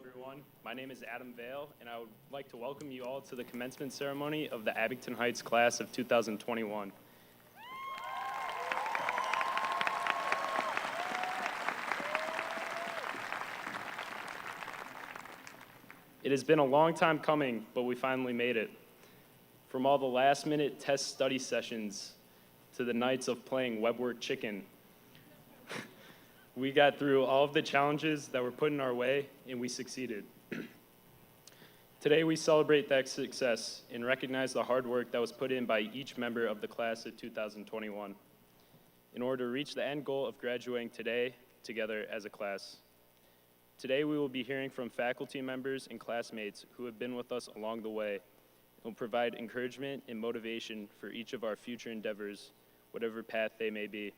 everyone. My name is Adam Vale, and I would like to welcome you all to the commencement ceremony of the Abington Heights class of 2021. It has been a long time coming, but we finally made it. From all the last-minute test study sessions to the nights of playing webwork chicken, we got through all of the challenges that were put in our way, and we succeeded. Today, we celebrate that success and recognize the hard work that was put in by each member of the class of 2021 in order to reach the end goal of graduating today together as a class. Today, we will be hearing from faculty members and classmates who have been with us along the way and will provide encouragement and motivation for each of our future endeavors, whatever path they may be.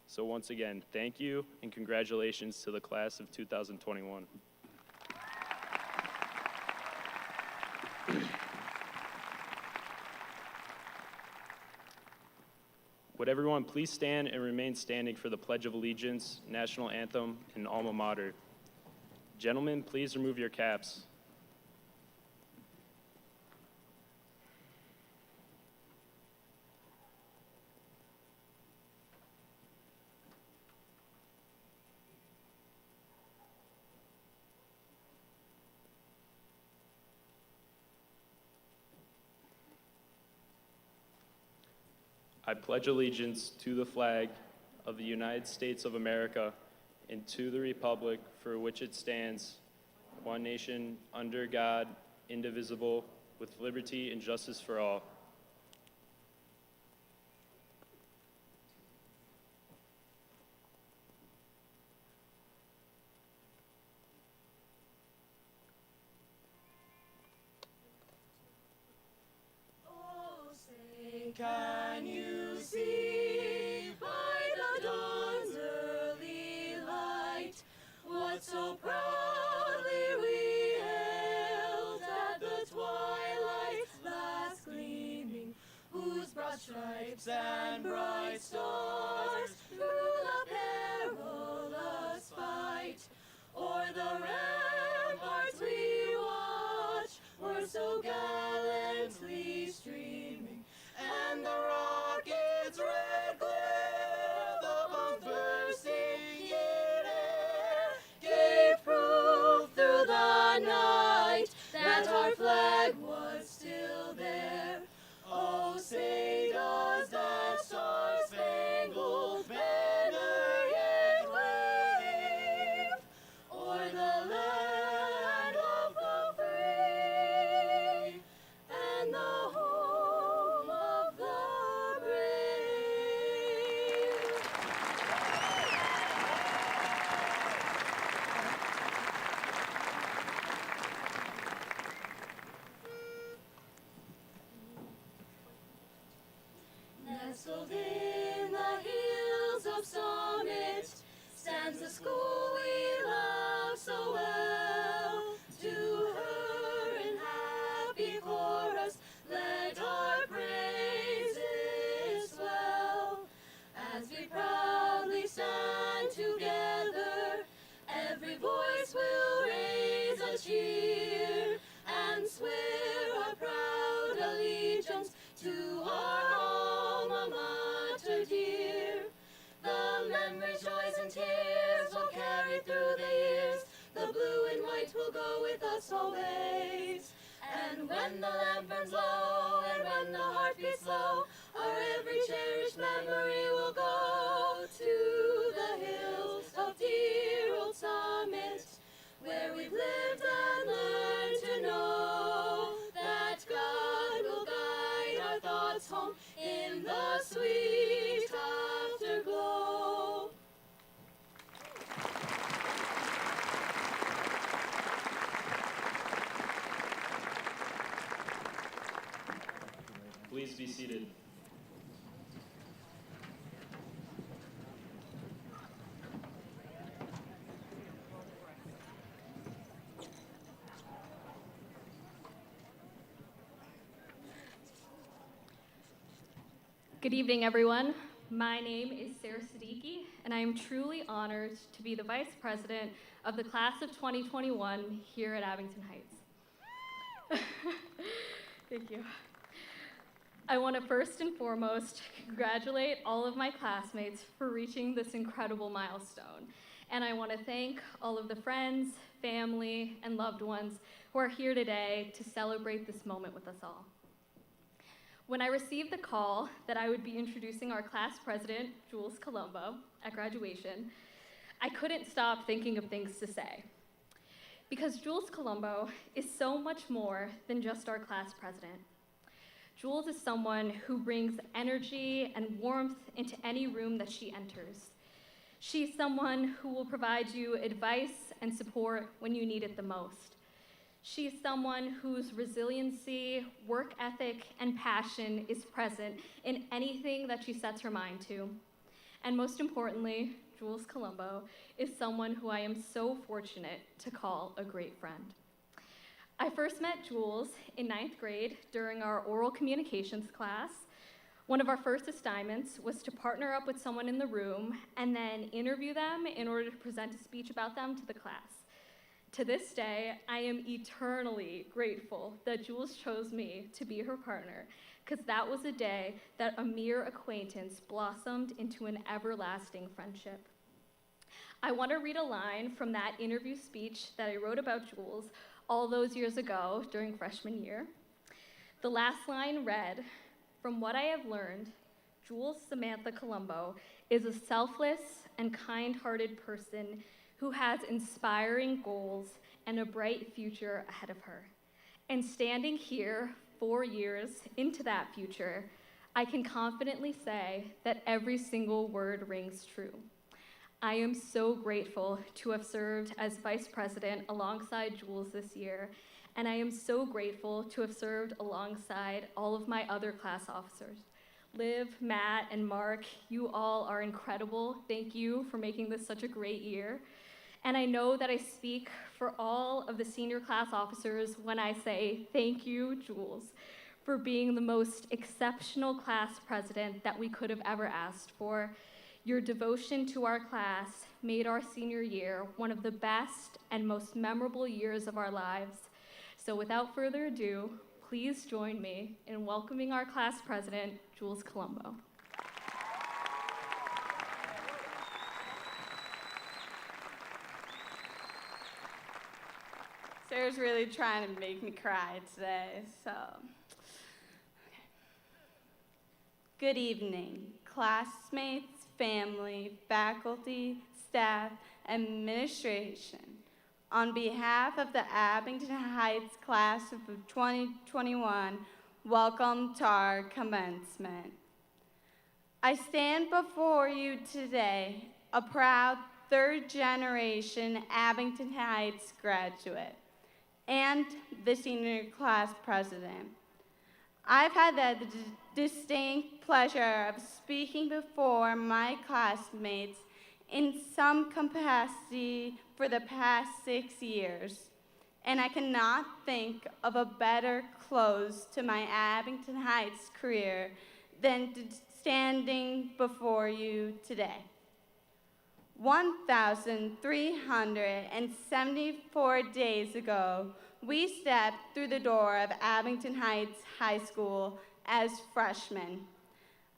So once again, thank you and congratulations to the class of 2021. Would everyone please stand and remain standing for the Pledge of Allegiance, National Anthem, and Alma Mater. Gentlemen, please remove your caps. I pledge allegiance to the flag of the United States of America and to the republic for which it stands, one nation, under God, indivisible, with liberty and justice for all. Oh, say, can you see by the dawn's early light what so proudly we hailed at the twilight's last gleaming, whose broad stripes and bright stars through the perilous fight o'er the ramparts we watched were so gallantly streaming, and the rocket's red glare, the bombs bursting in air, gave proof through the night that our flag was still there. Oh, say does that star-spangled banner yet wave o'er the land of the free and the home of the brave? Nestled in the hills of Summit stands the school we love so well. To her in happy chorus let our praises swell. As we proudly stand together, every voice will raise a cheer and swear a proud allegiance to our alma mater dear. The memories, joys, and tears will carry through the years. The blue and white will go with us always. And when the lamp burns low and when the heart beats low, our every cherished memory will go to the hills of dear old Summit, where we've lived and learned to know that God will guide our thoughts home in the sweet afterglow. Please be seated. Good evening, everyone. My name is Sarah Siddiqui, and I am truly honored to be the Vice President of the Class of 2021 here at Abington Heights. Thank you. I want to first and foremost congratulate all of my classmates for reaching this incredible milestone. And I want to thank all of the friends, family, and loved ones who are here today to celebrate this moment with us all. When I received the call that I would be introducing our class president, Jules Colombo, at graduation, I couldn't stop thinking of things to say. Because Jules Colombo is so much more than just our class president. Jules is someone who brings energy and warmth into any room that she enters. She's someone who will provide you advice and support when you need it the most. She's someone whose resiliency, work ethic, and passion is present in anything that she sets her mind to. And most importantly, Jules Colombo is someone who I am so fortunate to call a great friend. I first met Jules in 9th grade during our oral communications class. One of our first assignments was to partner up with someone in the room and then interview them in order to present a speech about them to the class. To this day, I am eternally grateful that Jules chose me to be her partner, because that was a day that a mere acquaintance blossomed into an everlasting friendship. I want to read a line from that interview speech that I wrote about Jules all those years ago during freshman year. The last line read, "From what I have learned, Jules Samantha Colombo is a selfless and kind-hearted person who has inspiring goals and a bright future ahead of her. And standing here 4 years into that future, I can confidently say that every single word rings true. I am so grateful to have served as vice president alongside Jules this year, and I am so grateful to have served alongside all of my other class officers. Liv, Matt, and Mark, you all are incredible. Thank you for making this such a great year. And I know that I speak for all of the senior class officers when I say thank you, Jules, for being the most exceptional class president that we could have ever asked for. Your devotion to our class made our senior year one of the best and most memorable years of our lives. So without further ado, please join me in welcoming our class president, Jules Colombo. Sarah's really trying to make me cry today, so. Okay. Good evening, classmates, family, faculty, staff, administration. On behalf of the Abington Heights class of 2021, welcome to our commencement. I stand before you today, a proud third-generation Abington Heights graduate and the senior class president. I've had the distinct pleasure of speaking before my classmates in some capacity for the past 6 years, and I cannot think of a better close to my Abington Heights career than standing before you today. 1,374 days ago, we stepped through the door of Abington Heights High School as freshmen.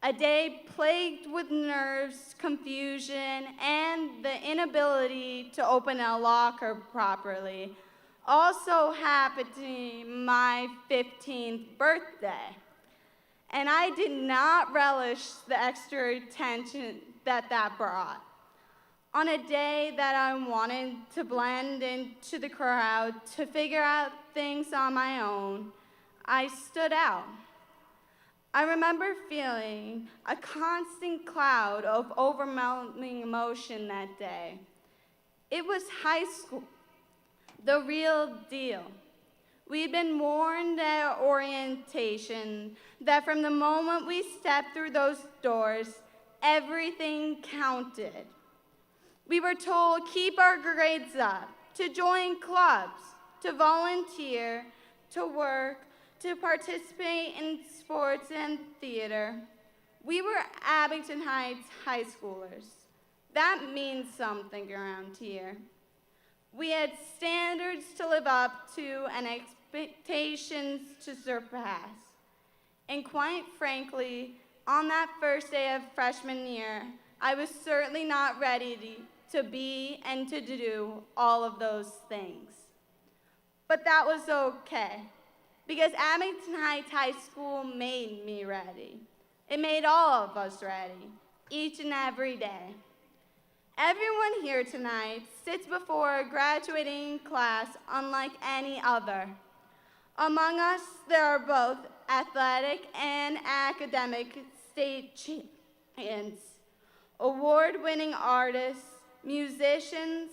A day plagued with nerves, confusion, and the inability to open a locker properly. Also happened to be my 15th birthday. And I did not relish the extra attention that brought. On a day that I wanted to blend into the crowd, to figure out things on my own, I stood out. I remember feeling a constant cloud of overwhelming emotion that day. It was high school, the real deal. We'd been warned at orientation that from the moment we stepped through those doors, everything counted. We were told keep our grades up, to join clubs, to volunteer, to work, to participate in sports and theater. We were Abington Heights high schoolers. That means something around here. We had standards to live up to and expectations to surpass. And quite frankly, on that first day of freshman year, I was certainly not ready to be and to do all of those things. But that was okay, because Abington Heights High School made me ready. It made all of us ready, each and every day. Everyone here tonight sits before a graduating class unlike any other. Among us, there are both athletic and academic state champions, award-winning artists, musicians,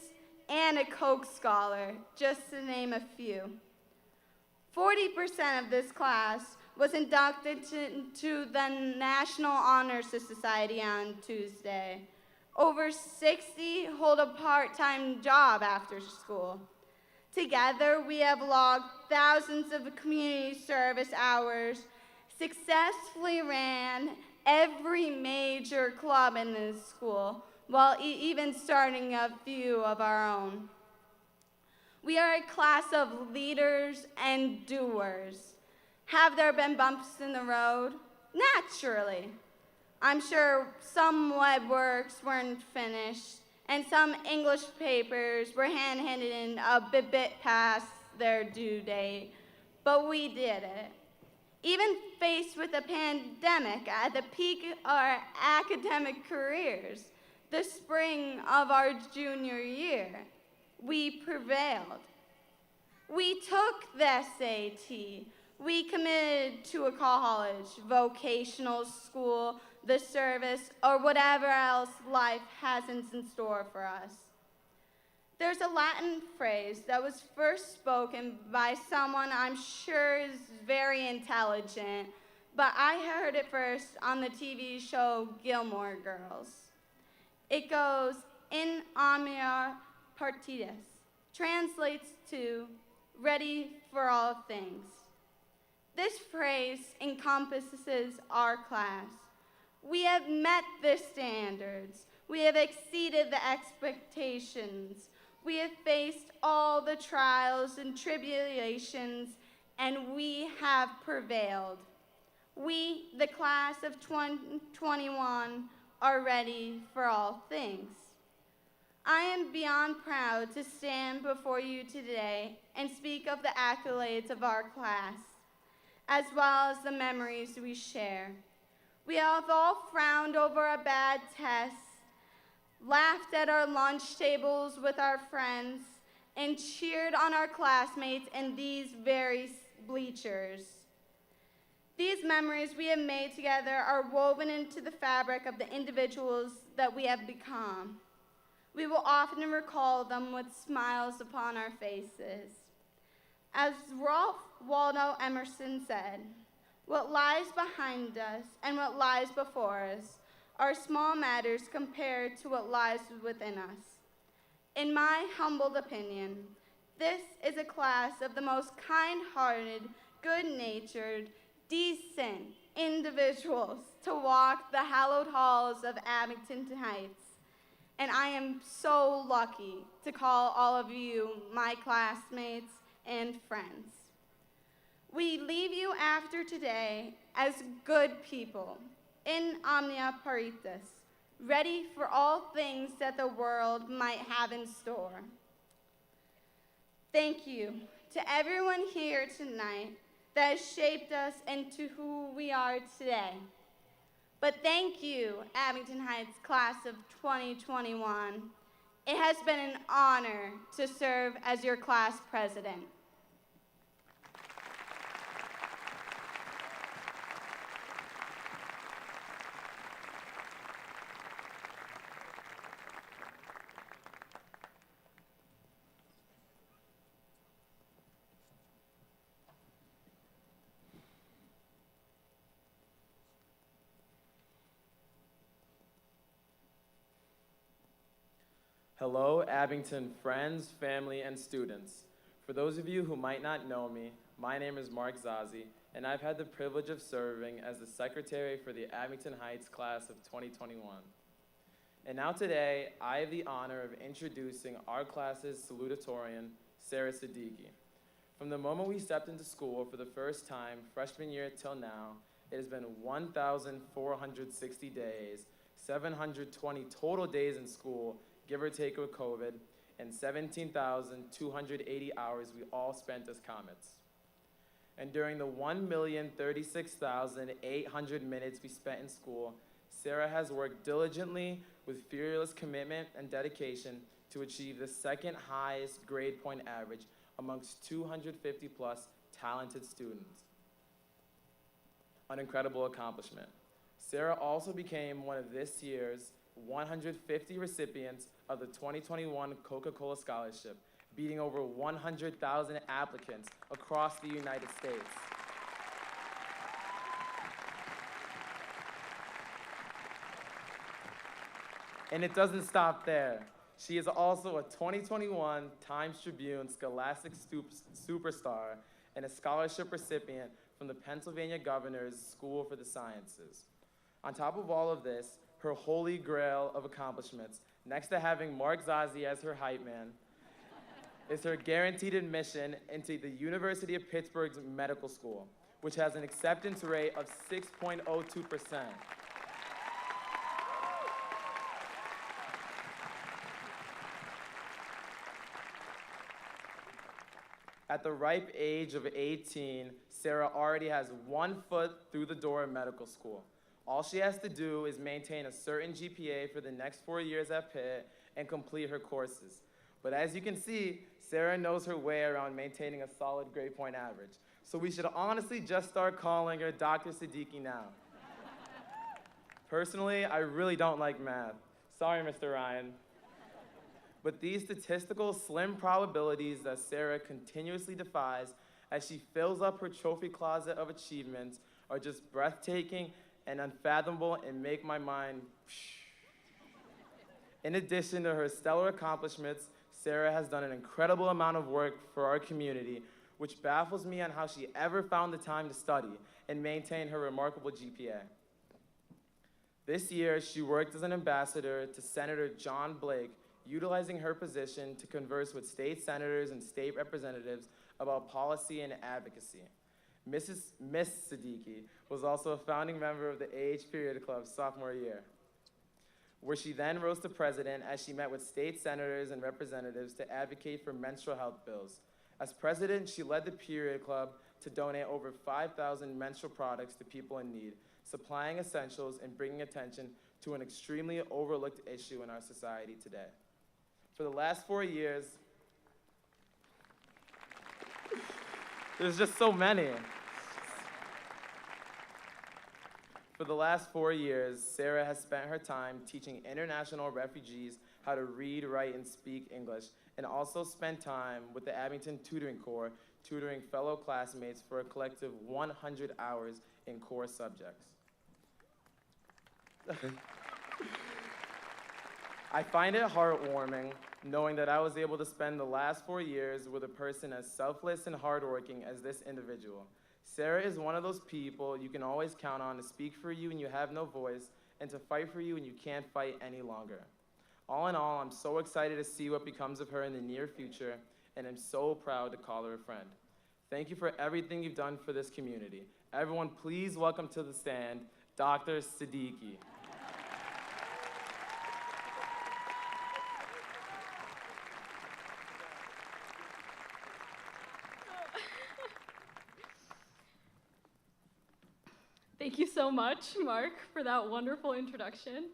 and a Koch Scholar, just to name a few. 40% of this class was inducted into the National Honor Society on Tuesday. Over 60 hold a part-time job after school. Together, we have logged thousands of community service hours, successfully ran every major club in this school, while even starting a few of our own. We are a class of leaders and doers. Have there been bumps in the road? Naturally. I'm sure some web works weren't finished, and some English papers were hand-handed a bit past their due date, but we did it. Even faced with a pandemic at the peak of our academic careers, the spring of our junior year, we prevailed. We took the SAT. We committed to a college, vocational school, the service, or whatever else life has in store for us. There's a Latin phrase that was first spoken by someone I'm sure is very intelligent, but I heard it first on the TV show Gilmore Girls. It goes, in omnia partidas, translates to ready for all things. This phrase encompasses our class. We have met the standards. We have exceeded the expectations. We have faced all the trials and tribulations, and we have prevailed. We, the class of 2021, are ready for all things. I am beyond proud to stand before you today and speak of the accolades of our class, as well as the memories we share. We have all frowned over a bad test, laughed at our lunch tables with our friends, and cheered on our classmates in these very bleachers. These memories we have made together are woven into the fabric of the individuals that we have become. We will often recall them with smiles upon our faces. As Ralph Waldo Emerson said, "What lies behind us and what lies before us are small matters compared to what lies within us." In my humbled opinion, this is a class of the most kind-hearted, good-natured, decent individuals to walk the hallowed halls of Abington Heights. And I am so lucky to call all of you my classmates and friends. We leave you after today as good people, in omnia paritas, ready for all things that the world might have in store. Thank you to everyone here tonight that has shaped us into who we are today. But thank you, Abington Heights class of 2021. It has been an honor to serve as your class president. Hello, Abington friends, family, and students. For those of you who might not know me, my name is Mark Zazi, and I've had the privilege of serving as the secretary for the Abington Heights class of 2021. And now today, I have the honor of introducing our class's salutatorian, Sarah Siddiqui. From the moment we stepped into school for the first time, freshman year till now, it has been 1,460 days, 720 total days in school, give or take with COVID, and 17,280 hours we all spent as comets. And during the 1,036,800 minutes we spent in school, Sarah has worked diligently with fearless commitment and dedication to achieve the second highest grade point average amongst 250 plus talented students. An incredible accomplishment. Sarah also became one of this year's 150 recipients of the 2021 Coca-Cola Scholarship, beating over 100,000 applicants across the United States. And it doesn't stop there. She is also a 2021 Times Tribune Scholastic Superstar and a scholarship recipient from the Pennsylvania Governor's School for the Sciences. On top of all of this, her holy grail of accomplishments, next to having Mark Zazi as her hype man, is her guaranteed admission into the University of Pittsburgh's medical school, which has an acceptance rate of 6.02%. At the ripe age of 18, Sarah already has 1 foot through the door of medical school. All she has to do is maintain a certain GPA for the next 4 years at Pitt and complete her courses. But as you can see, Sarah knows her way around maintaining a solid grade point average. So we should honestly just start calling her Dr. Siddiqui now. Personally, I really don't like math. Sorry, Mr. Ryan. But these statistical slim probabilities that Sarah continuously defies as she fills up her trophy closet of achievements are just breathtaking and unfathomable and make my mind In addition to her stellar accomplishments, Sarah has done an incredible amount of work for our community, which baffles me on how she ever found the time to study and maintain her remarkable GPA. This year, she worked as an ambassador to Senator John Blake, utilizing her position to converse with state senators and state representatives about policy and advocacy. Miss Siddiqui was also a founding member of the AH Period Club sophomore year, where she then rose to president as she met with state senators and representatives to advocate for menstrual health bills. As president, she led the Period Club to donate over 5,000 menstrual products to people in need, supplying essentials and bringing attention to an extremely overlooked issue in our society today. For the last 4 years, there's just so many. For the last 4 years, Sarah has spent her time teaching international refugees how to read, write, and speak English, and also spent time with the Abington Tutoring Corps, tutoring fellow classmates for a collective 100 hours in core subjects. I find it heartwarming knowing that I was able to spend the last 4 years with a person as selfless and hardworking as this individual. Sarah is one of those people you can always count on to speak for you when you have no voice and to fight for you when you can't fight any longer. All in all, I'm so excited to see what becomes of her in the near future, and I'm so proud to call her a friend. Thank you for everything you've done for this community. Everyone, please welcome to the stand, Dr. Siddiqui. Thank you so much, Mark, for that wonderful introduction.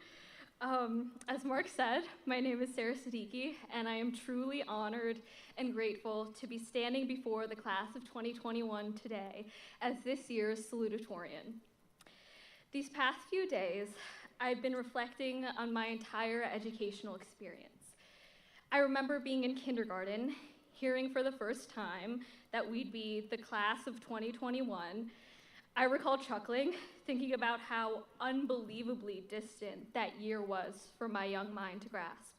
As Mark said, my name is Sarah Siddiqui, and I am truly honored and grateful to be standing before the class of 2021 today as this year's salutatorian. These past few days, I've been reflecting on my entire educational experience. I remember being in kindergarten, hearing for the first time that we'd be the class of 2021. I recall chuckling, thinking about how unbelievably distant that year was for my young mind to grasp.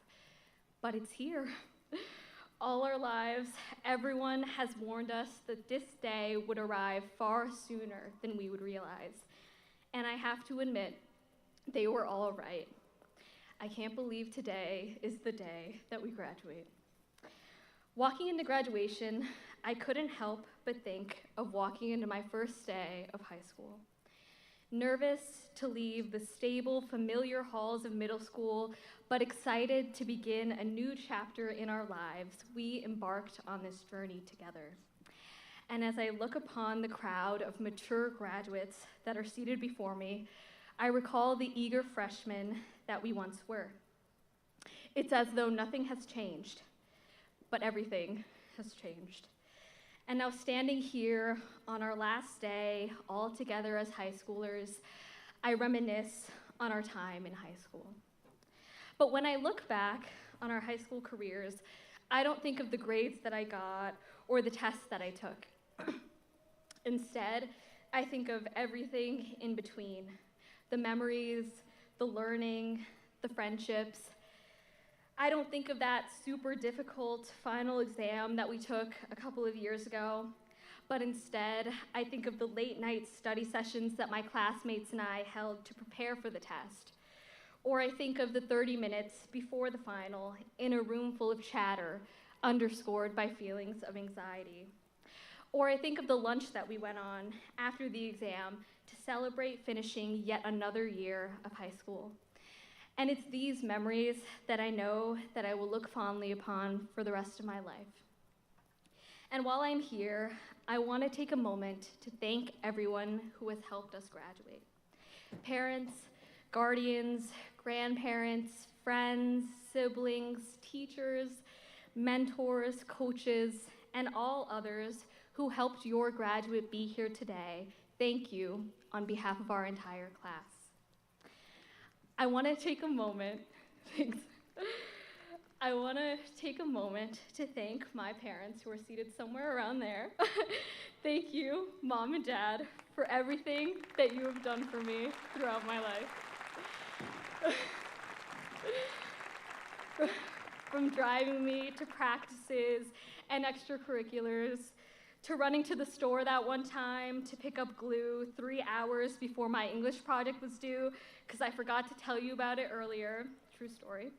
But it's here. All our lives, everyone has warned us that this day would arrive far sooner than we would realize. And I have to admit, they were all right. I can't believe today is the day that we graduate. Walking into graduation, I couldn't help but think of walking into my first day of high school. Nervous to leave the stable, familiar halls of middle school, but excited to begin a new chapter in our lives, we embarked on this journey together. And as I look upon the crowd of mature graduates that are seated before me, I recall the eager freshmen that we once were. It's as though nothing has changed, but everything has changed. And now standing here on our last day, all together as high schoolers, I reminisce on our time in high school. But when I look back on our high school careers, I don't think of the grades that I got or the tests that I took. Instead, I think of everything in between: the memories, the learning, the friendships. I don't think of that super difficult final exam that we took a couple of years ago, but instead, I think of the late night study sessions that my classmates and I held to prepare for the test. Or I think of the 30 minutes before the final in a room full of chatter, underscored by feelings of anxiety. Or I think of the lunch that we went on after the exam to celebrate finishing yet another year of high school. And it's these memories that I know that I will look fondly upon for the rest of my life. And while I'm here, I want to take a moment to thank everyone who has helped us graduate. Parents, guardians, grandparents, friends, siblings, teachers, mentors, coaches, and all others who helped your graduate be here today. Thank you on behalf of our entire class. I want to take a moment, thanks. I want to take a moment to thank my parents who are seated somewhere around there. Thank you, Mom and Dad, for everything that you have done for me throughout my life. From driving me to practices and extracurriculars, to running to the store that one time to pick up glue 3 hours before my English project was due, because I forgot to tell you about it earlier, true story,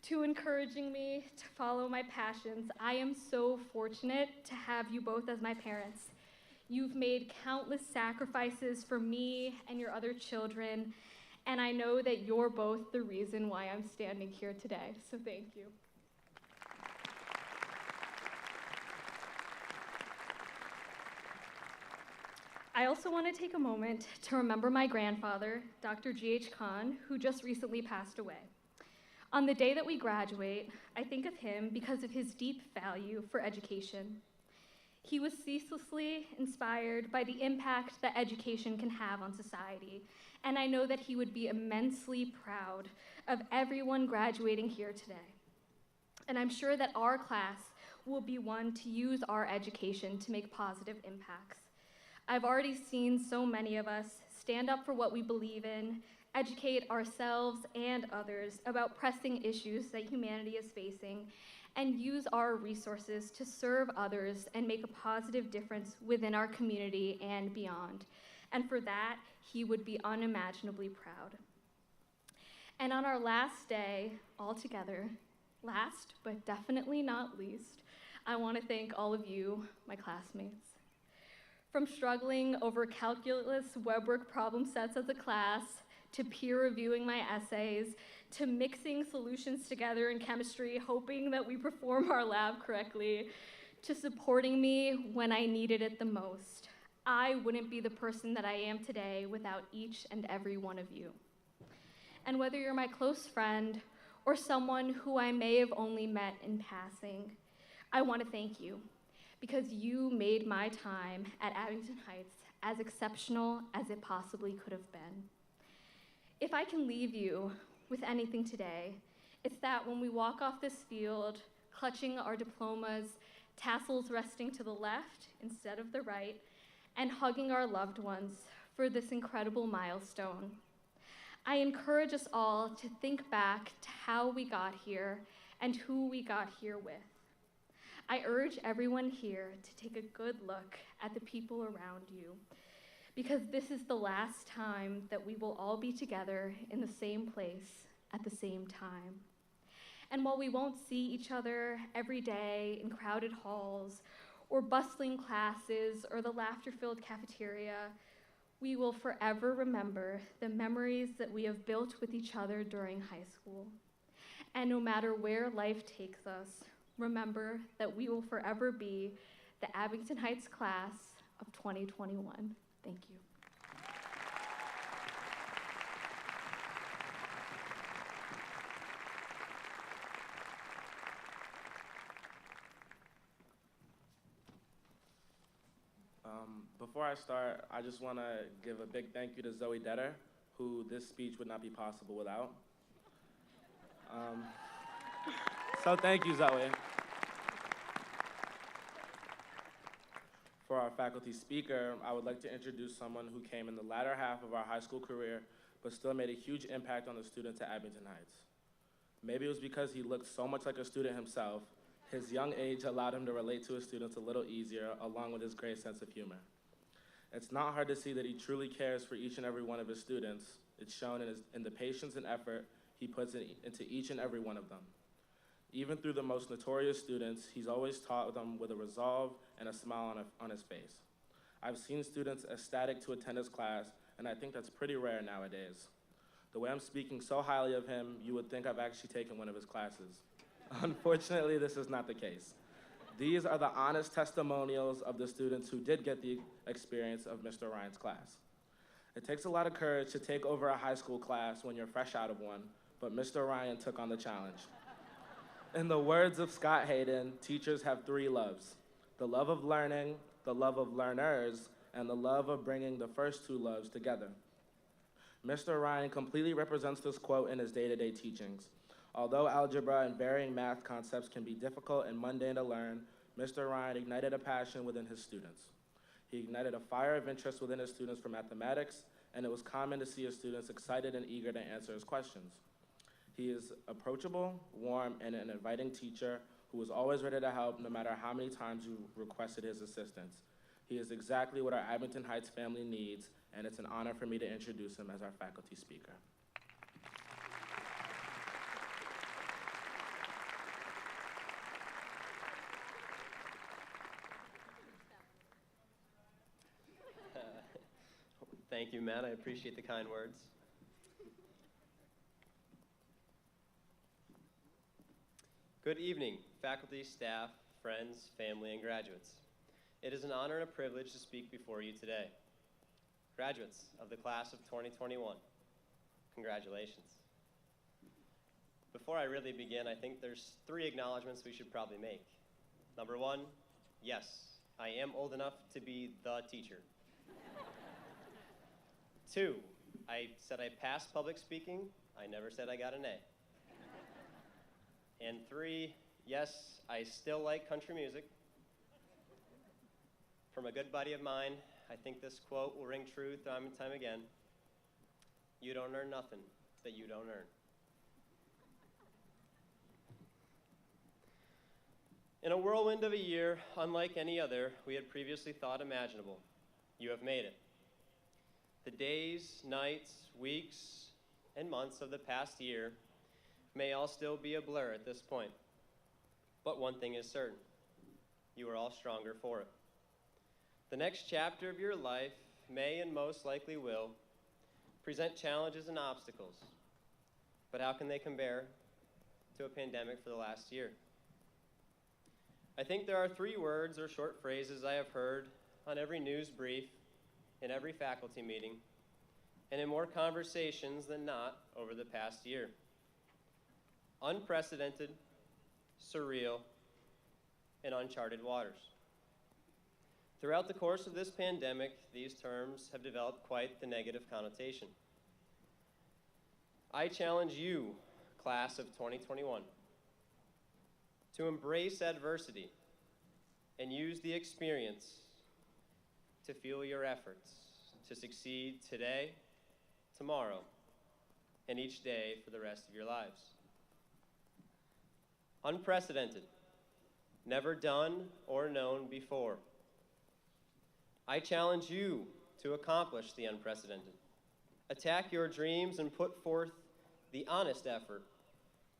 to encouraging me to follow my passions. I am so fortunate to have you both as my parents. You've made countless sacrifices for me and your other children, and I know that you're both the reason why I'm standing here today, so thank you. I also want to take a moment to remember my grandfather, Dr. G.H. Khan, who just recently passed away. On the day that we graduate, I think of him because of his deep value for education. He was ceaselessly inspired by the impact that education can have on society, and I know that he would be immensely proud of everyone graduating here today. And I'm sure that our class will be one to use our education to make positive impacts. I've already seen so many of us stand up for what we believe in, educate ourselves and others about pressing issues that humanity is facing, and use our resources to serve others and make a positive difference within our community and beyond. And for that, he would be unimaginably proud. And on our last day, all together, last but definitely not least, I want to thank all of you, my classmates. From struggling over calculus web work problem sets as a class, to peer reviewing my essays, to mixing solutions together in chemistry, hoping that we perform our lab correctly, to supporting me when I needed it the most. I wouldn't be the person that I am today without each and every one of you. And whether you're my close friend or someone who I may have only met in passing, I want to thank you, because you made my time at Abington Heights as exceptional as it possibly could have been. If I can leave you with anything today, it's that when we walk off this field, clutching our diplomas, tassels resting to the left instead of the right, and hugging our loved ones for this incredible milestone, I encourage us all to think back to how we got here and who we got here with. I urge everyone here to take a good look at the people around you, because this is the last time that we will all be together in the same place at the same time. And while we won't see each other every day in crowded halls or bustling classes or the laughter-filled cafeteria, we will forever remember the memories that we have built with each other during high school. And no matter where life takes us, remember that we will forever be the Abington Heights class of 2021. Thank you. Before I start, I just want to give a big thank you to Zoe Detter, who this speech would not be possible without. So thank you, Zoe. For our faculty speaker, I would like to introduce someone who came in the latter half of our high school career, but still made a huge impact on the students at Abington Heights. Maybe it was because he looked so much like a student himself. His young age allowed him to relate to his students a little easier, along with his great sense of humor. It's not hard to see that he truly cares for each and every one of his students. It's shown in the patience and effort he puts into each and every one of them. Even through the most notorious students, he's always taught them with a resolve and a smile on his face. I've seen students ecstatic to attend his class, and I think that's pretty rare nowadays. The way I'm speaking so highly of him, you would think I've actually taken one of his classes. Unfortunately, this is not the case. These are the honest testimonials of the students who did get the experience of Mr. Ryan's class. It takes a lot of courage to take over a high school class when you're fresh out of one, but Mr. Ryan took on the challenge. In the words of Scott Hayden, teachers have three loves: the love of learning, the love of learners, and the love of bringing the first two loves together. Mr. Ryan completely represents this quote in his day-to-day teachings. Although algebra and varying math concepts can be difficult and mundane to learn, Mr. Ryan ignited a passion within his students. He ignited a fire of interest within his students for mathematics, and it was common to see his students excited and eager to answer his questions. He is approachable, warm, and an inviting teacher who is always ready to help no matter how many times you requested his assistance. He is exactly what our Abington Heights family needs, and it's an honor for me to introduce him as our faculty speaker. Thank you, Matt. I appreciate the kind words. Good evening, faculty, staff, friends, family, and graduates. It is an honor and a privilege to speak before you today. Graduates of the class of 2021, congratulations. Before I really begin, I think there's 3 acknowledgments we should probably make. Number 1, yes, I am old enough to be the teacher. 2, I said I passed public speaking. I never said I got an A. And 3, yes, I still like country music. From a good buddy of mine, I think this quote will ring true time and time again. You don't earn nothing that you don't earn. In a whirlwind of a year, unlike any other we had previously thought imaginable, you have made it. The days, nights, weeks, and months of the past year may all still be a blur at this point. But one thing is certain, you are all stronger for it. The next chapter of your life may and most likely will present challenges and obstacles. But how can they compare to a pandemic for the last year? I think there are 3 words or short phrases I have heard on every news brief, in every faculty meeting, and in more conversations than not over the past year. Unprecedented, surreal, and uncharted waters. Throughout the course of this pandemic, these terms have developed quite the negative connotation. I challenge you, class of 2021, to embrace adversity and use the experience to fuel your efforts to succeed today, tomorrow, and each day for the rest of your lives. Unprecedented. never done or known before. I challenge you to accomplish the unprecedented. Attack your dreams and put forth the honest effort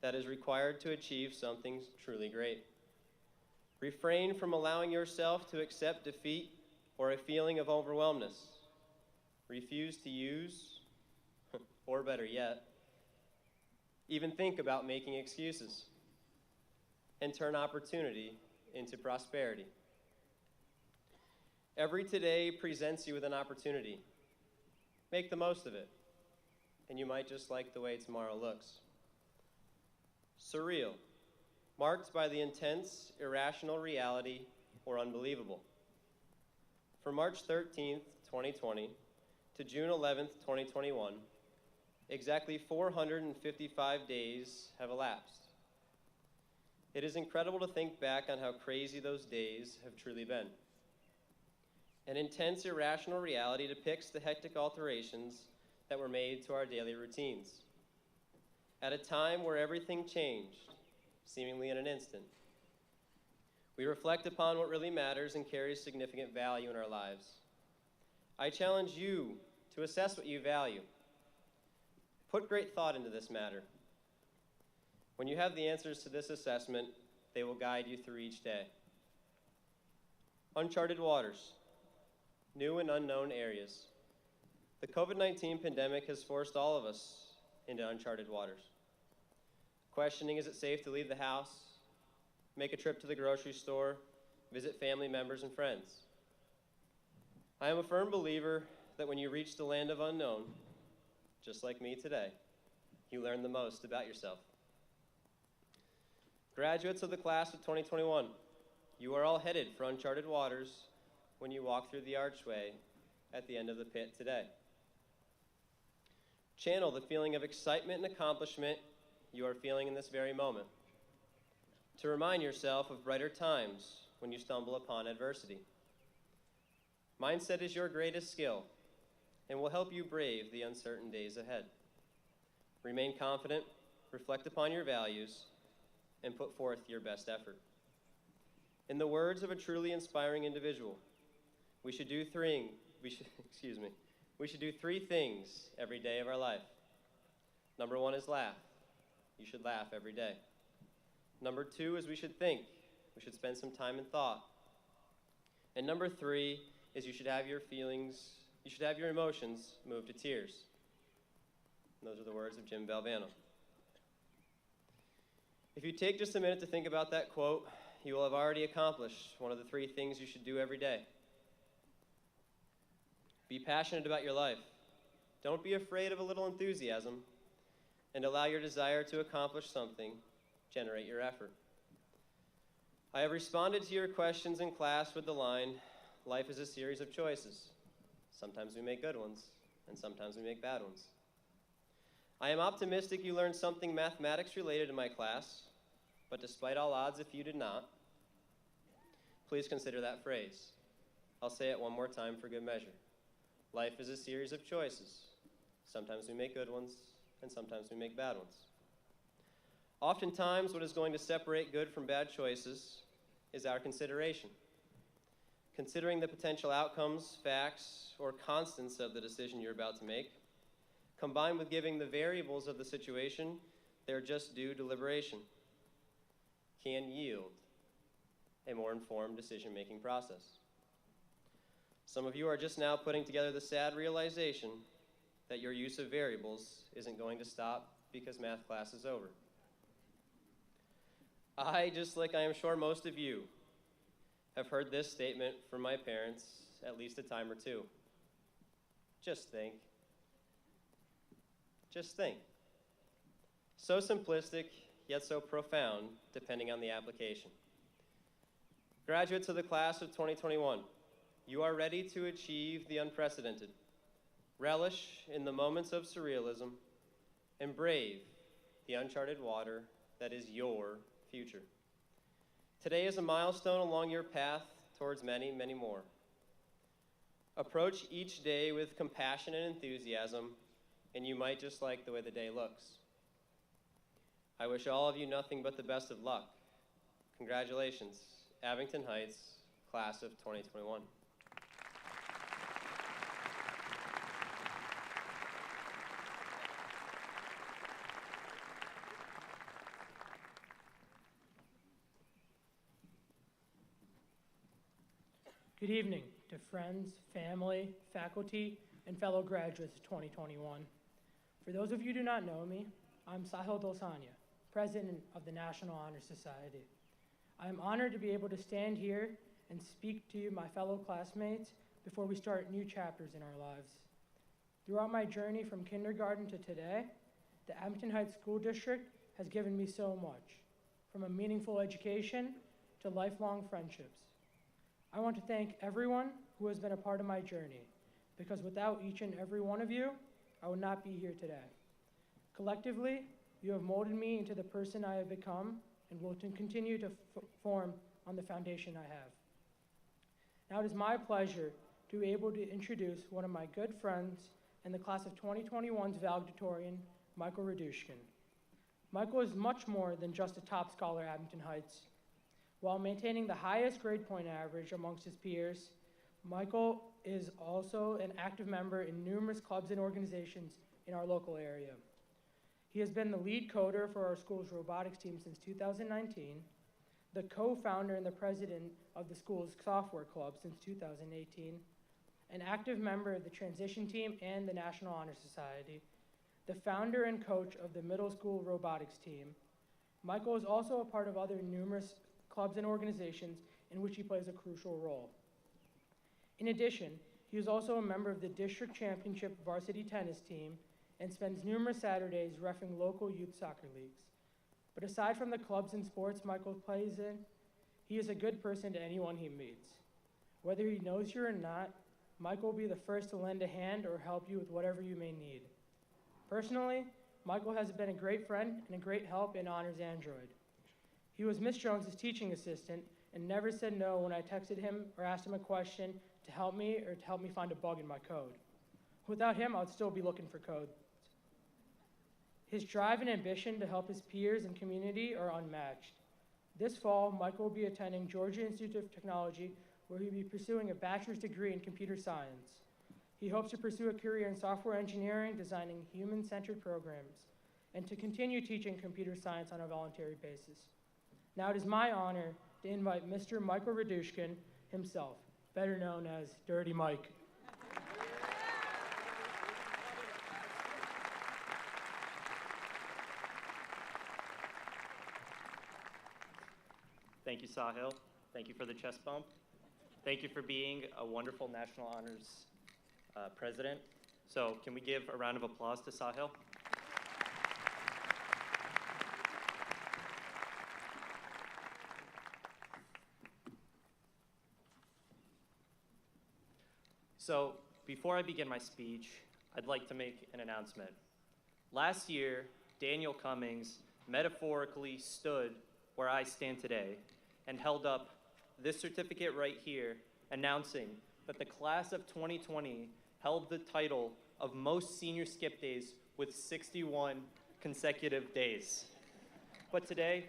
that is required to achieve something truly great. Refrain from allowing yourself to accept defeat or a feeling of overwhelmness. Refuse to use, or better yet, even think about making excuses, and turn opportunity into prosperity. Every today presents you with an opportunity. Make the most of it, and you might just like the way tomorrow looks. Surreal, marked by the intense, irrational reality or unbelievable. From March 13th, 2020 to June 11th, 2021, exactly 455 days have elapsed. It is incredible to think back on how crazy those days have truly been. An intense, irrational reality depicts the hectic alterations that were made to our daily routines. At a time where everything changed, seemingly in an instant, we reflect upon what really matters and carries significant value in our lives. I challenge you to assess what you value. Put great thought into this matter. When you have the answers to this assessment, they will guide you through each day. Uncharted waters, new and unknown areas. The COVID-19 pandemic has forced all of us into uncharted waters. Questioning, is it safe to leave the house, make a trip to the grocery store, visit family members and friends? I am a firm believer that when you reach the land of unknown, just like me today, you learn the most about yourself. Graduates of the class of 2021, you are all headed for uncharted waters when you walk through the archway at the end of the pit today. Channel the feeling of excitement and accomplishment you are feeling in this very moment, to remind yourself of brighter times when you stumble upon adversity. Mindset is your greatest skill and will help you brave the uncertain days ahead. Remain confident, reflect upon your values, and put forth your best effort. In the words of a truly inspiring individual, we should do three things every day of our life. Number one is laugh. You should laugh every day. Number two is we should think. We should spend some time in thought. And number three is you should have your emotions move to tears. And those are the words of Jim Valvano. If you take just a minute to think about that quote, you will have already accomplished one of the three things you should do every day. Be passionate about your life. Don't be afraid of a little enthusiasm, and allow your desire to accomplish something generate your effort. I have responded to your questions in class with the line, life is a series of choices. Sometimes we make good ones, and sometimes we make bad ones. I am optimistic you learned something mathematics related in my class, but despite all odds, if you did not, please consider that phrase. I'll say it one more time for good measure. Life is a series of choices. Sometimes we make good ones, and sometimes we make bad ones. Oftentimes, what is going to separate good from bad choices is our consideration. Considering the potential outcomes, facts, or constants of the decision you're about to make, combined with giving the variables of the situation their just due deliberation, can yield a more informed decision-making process. Some of you are just now putting together the sad realization that your use of variables isn't going to stop because math class is over. I, just like I am sure most of you, have heard this statement from my parents at least a time or two. Just think. Just think. So simplistic, yet so profound, depending on the application. Graduates of the class of 2021, you are ready to achieve the unprecedented. Relish in the moments of surrealism and brave the uncharted water that is your future. Today is a milestone along your path towards many, many more. Approach each day with compassion and enthusiasm, and you might just like the way the day looks. I wish all of you nothing but the best of luck. Congratulations, Abington Heights, class of 2021. Good evening to friends, family, faculty, and fellow graduates of 2021. For those of you who do not know me, I'm Sahil Dolsania, President of the National Honor Society. I am honored to be able to stand here and speak to you, my fellow classmates, before we start new chapters in our lives. Throughout my journey from kindergarten to today, the Abington Heights School District has given me so much, from a meaningful education to lifelong friendships. I want to thank everyone who has been a part of my journey, because without each and every one of you, I would not be here today. Collectively, you have molded me into the person I have become and will continue to form on the foundation I have. Now it is my pleasure to be able to introduce one of my good friends and the class of 2021's valedictorian, Michael Radushkin. Michael is much more than just a top scholar at Abington Heights. While maintaining the highest grade point average amongst his peers, Michael is also an active member in numerous clubs and organizations in our local area. He has been the lead coder for our school's robotics team since 2019, the co-founder and the president of the school's software club since 2018, an active member of the transition team and the National Honor Society, the founder and coach of the middle school robotics team. Michael is also a part of other numerous clubs and organizations in which he plays a crucial role. In addition, he is also a member of the district championship varsity tennis team and spends numerous Saturdays reffing local youth soccer leagues. But aside from the clubs and sports Michael plays in, he is a good person to anyone he meets. Whether he knows you or not, Michael will be the first to lend a hand or help you with whatever you may need. Personally, Michael has been a great friend and a great help in Honors Android. He was Miss Jones's teaching assistant and never said no when I texted him or asked him a question to help me or to help me find a bug in my code. Without him, I would still be looking for code. His drive and ambition to help his peers and community are unmatched. This fall, Michael will be attending Georgia Institute of Technology, where he'll be pursuing a bachelor's degree in computer science. He hopes to pursue a career in software engineering, designing human-centered programs, and to continue teaching computer science on a voluntary basis. Now it is my honor to invite Mr. Michael Radushkin himself, better known as Dirty Mike. Thank you, Sahil. Thank you for the chest bump. Thank you for being a wonderful National Honors president. So can we give a round of applause to Sahil? So before I begin my speech, I'd like to make an announcement. Last year, Daniel Cummings metaphorically stood where I stand today and held up this certificate right here, announcing that the class of 2020 held the title of most senior skip days with 61 consecutive days. But today,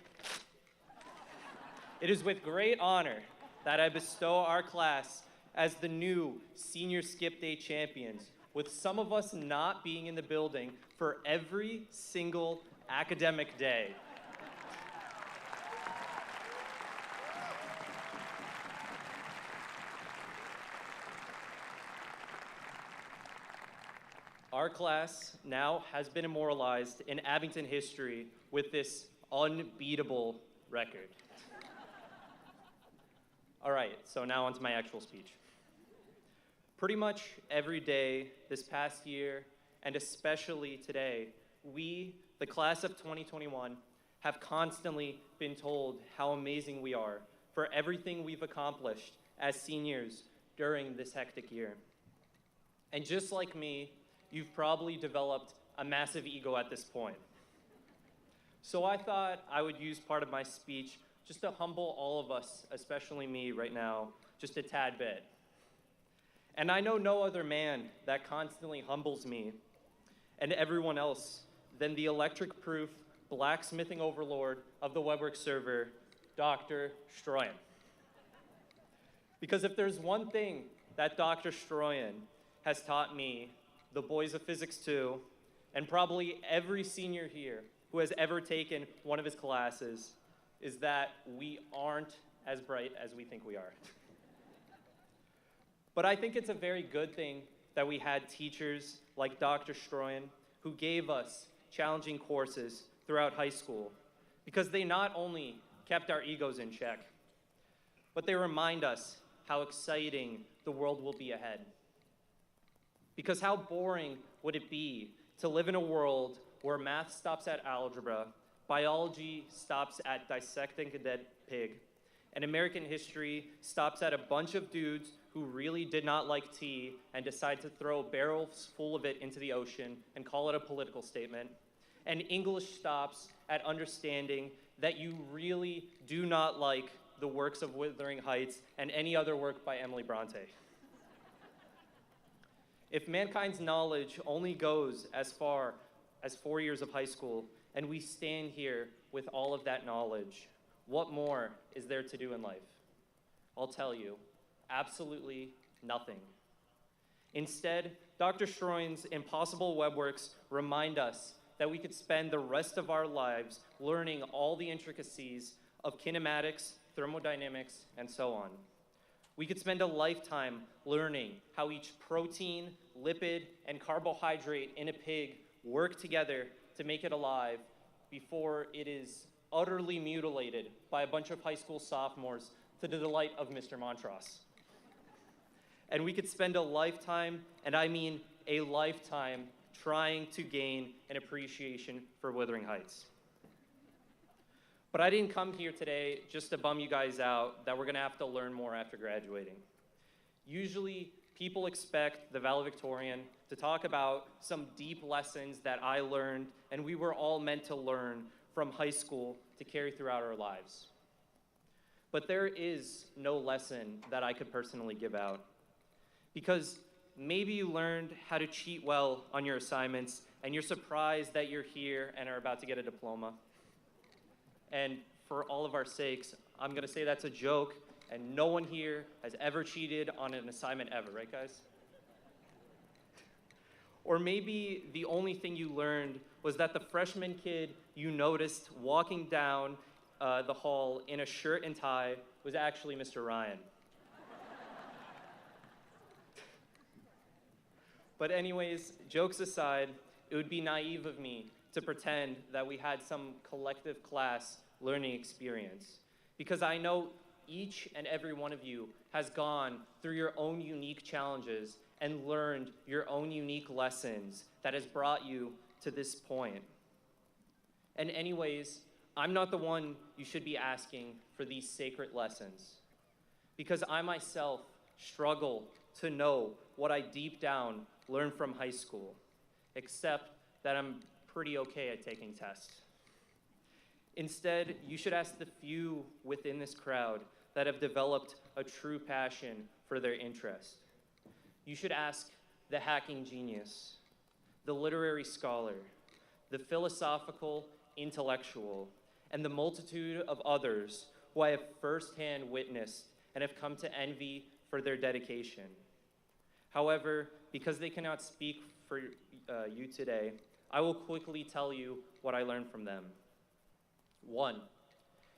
it is with great honor that I bestow our class as the new senior skip day champions, with some of us not being in the building for every single academic day. Our class now has been immortalized in Abington history with this unbeatable record. All right, so now onto my actual speech. Pretty much every day this past year, and especially today, we, the class of 2021, have constantly been told how amazing we are for everything we've accomplished as seniors during this hectic year. And just like me, you've probably developed a massive ego at this point. So I thought I would use part of my speech just to humble all of us, especially me right now, just a tad bit. And I know no other man that constantly humbles me and everyone else than the electric-proof blacksmithing overlord of the WebWorks server, Dr. Stroyan. Because if there's one thing that Dr. Stroyan has taught me, the boys of Physics 2, and probably every senior here who has ever taken one of his classes, is that we aren't as bright as we think we are. But I think it's a very good thing that we had teachers like Dr. Stroyan who gave us challenging courses throughout high school, because they not only kept our egos in check, but they remind us how exciting the world will be ahead. Because how boring would it be to live in a world where math stops at algebra, biology stops at dissecting a dead pig, and American history stops at a bunch of dudes who really did not like tea and decide to throw barrels full of it into the ocean and call it a political statement, and English stops at understanding that you really do not like the works of Wuthering Heights and any other work by Emily Bronte. If mankind's knowledge only goes as far as 4 years of high school, and we stand here with all of that knowledge, what more is there to do in life? I'll tell you, absolutely nothing. Instead, Dr. Stroyan's impossible webworks remind us that we could spend the rest of our lives learning all the intricacies of kinematics, thermodynamics, and so on. We could spend a lifetime learning how each protein, lipid, and carbohydrate in a pig work together to make it alive before it is utterly mutilated by a bunch of high school sophomores to the delight of Mr. Montross. And we could spend a lifetime, and I mean a lifetime, trying to gain an appreciation for Wuthering Heights. But I didn't come here today just to bum you guys out that we're gonna have to learn more after graduating. Usually, people expect the valedictorian to talk about some deep lessons that I learned and we were all meant to learn from high school to carry throughout our lives. But there is no lesson that I could personally give out. Because maybe you learned how to cheat well on your assignments and you're surprised that you're here and are about to get a diploma. And for all of our sakes, I'm gonna say that's a joke, and no one here has ever cheated on an assignment ever, right guys? Or maybe the only thing you learned was that the freshman kid you noticed walking down the hall in a shirt and tie was actually Mr. Ryan. But anyways, jokes aside, it would be naive of me to pretend that we had some collective class learning experience, because I know each and every one of you has gone through your own unique challenges and learned your own unique lessons that has brought you to this point. And anyways, I'm not the one you should be asking for these sacred lessons, because I myself struggle to know what I deep down learned from high school, except that I'm pretty okay at taking tests. Instead, you should ask the few within this crowd that have developed a true passion for their interest. You should ask the hacking genius, the literary scholar, the philosophical intellectual, and the multitude of others who I have firsthand witnessed and have come to envy for their dedication. However, because they cannot speak for you today, I will quickly tell you what I learned from them. 1,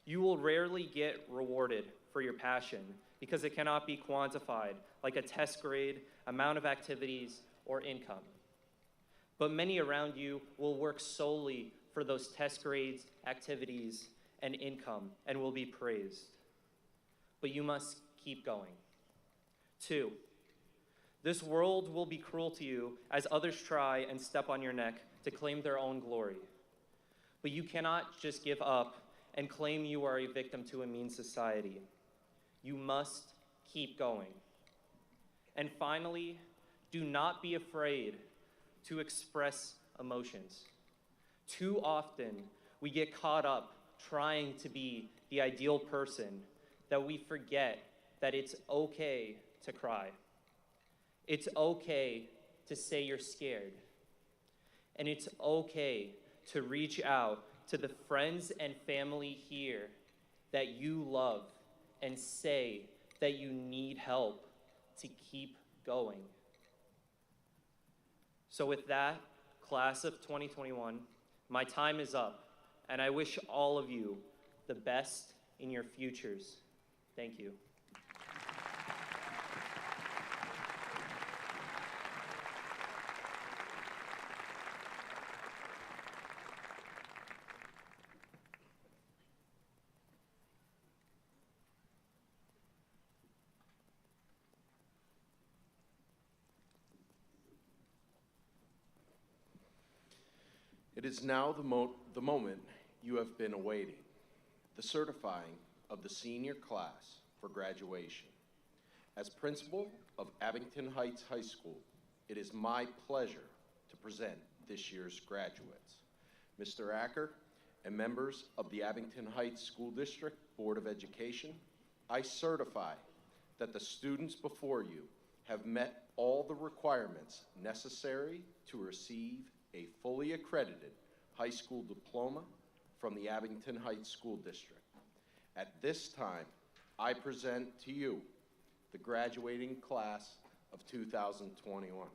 you will rarely get rewarded for your passion because it cannot be quantified like a test grade, amount of activities, or income. But many around you will work solely for those test grades, activities, and income and will be praised. But you must keep going. 2, this world will be cruel to you as others try and step on your neck to claim their own glory. But you cannot just give up and claim you are a victim to a mean society. You must keep going. And finally, do not be afraid to express emotions. Too often, we get caught up trying to be the ideal person that we forget that it's okay to cry. It's okay to say you're scared. And it's okay to reach out to the friends and family here that you love and say that you need help to keep going. So with that, class of 2021, my time is up, and I wish all of you the best in your futures. Thank you. It is now the moment you have been awaiting, the certifying of the senior class for graduation. As principal of Abington Heights High School, it is my pleasure to present this year's graduates. Mr. Acker and members of the Abington Heights School District Board of Education, I certify that the students before you have met all the requirements necessary to receive a fully accredited high school diploma from the Abington Heights School District. At this time, I present to you the graduating class of 2021.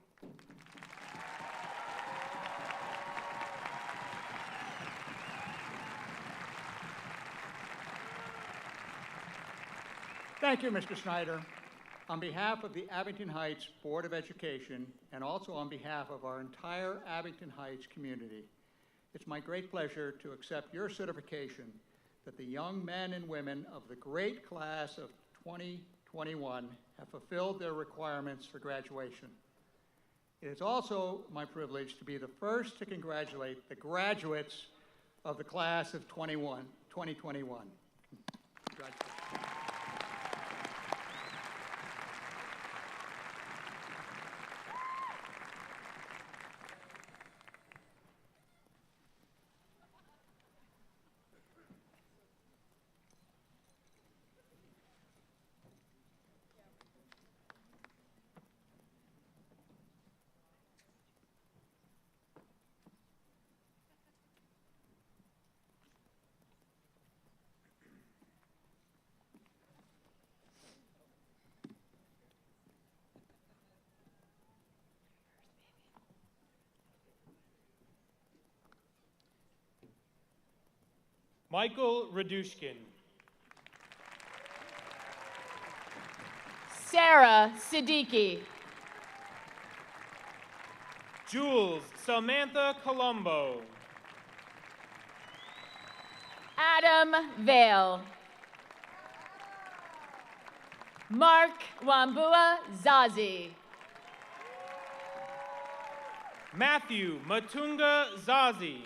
Thank you, Mr. Snyder. On behalf of the Abington Heights Board of Education, and also on behalf of our entire Abington Heights community, it's my great pleasure to accept your certification that the young men and women of the great class of 2021 have fulfilled their requirements for graduation. It is also my privilege to be the first to congratulate the graduates of the class of 2021. Congratulations. Michael Radushkin. Sarah Siddiqui. Jules Samantha Colombo. Adam Vale. Mark Wambua Zazi. Matthew Matunga Zazi.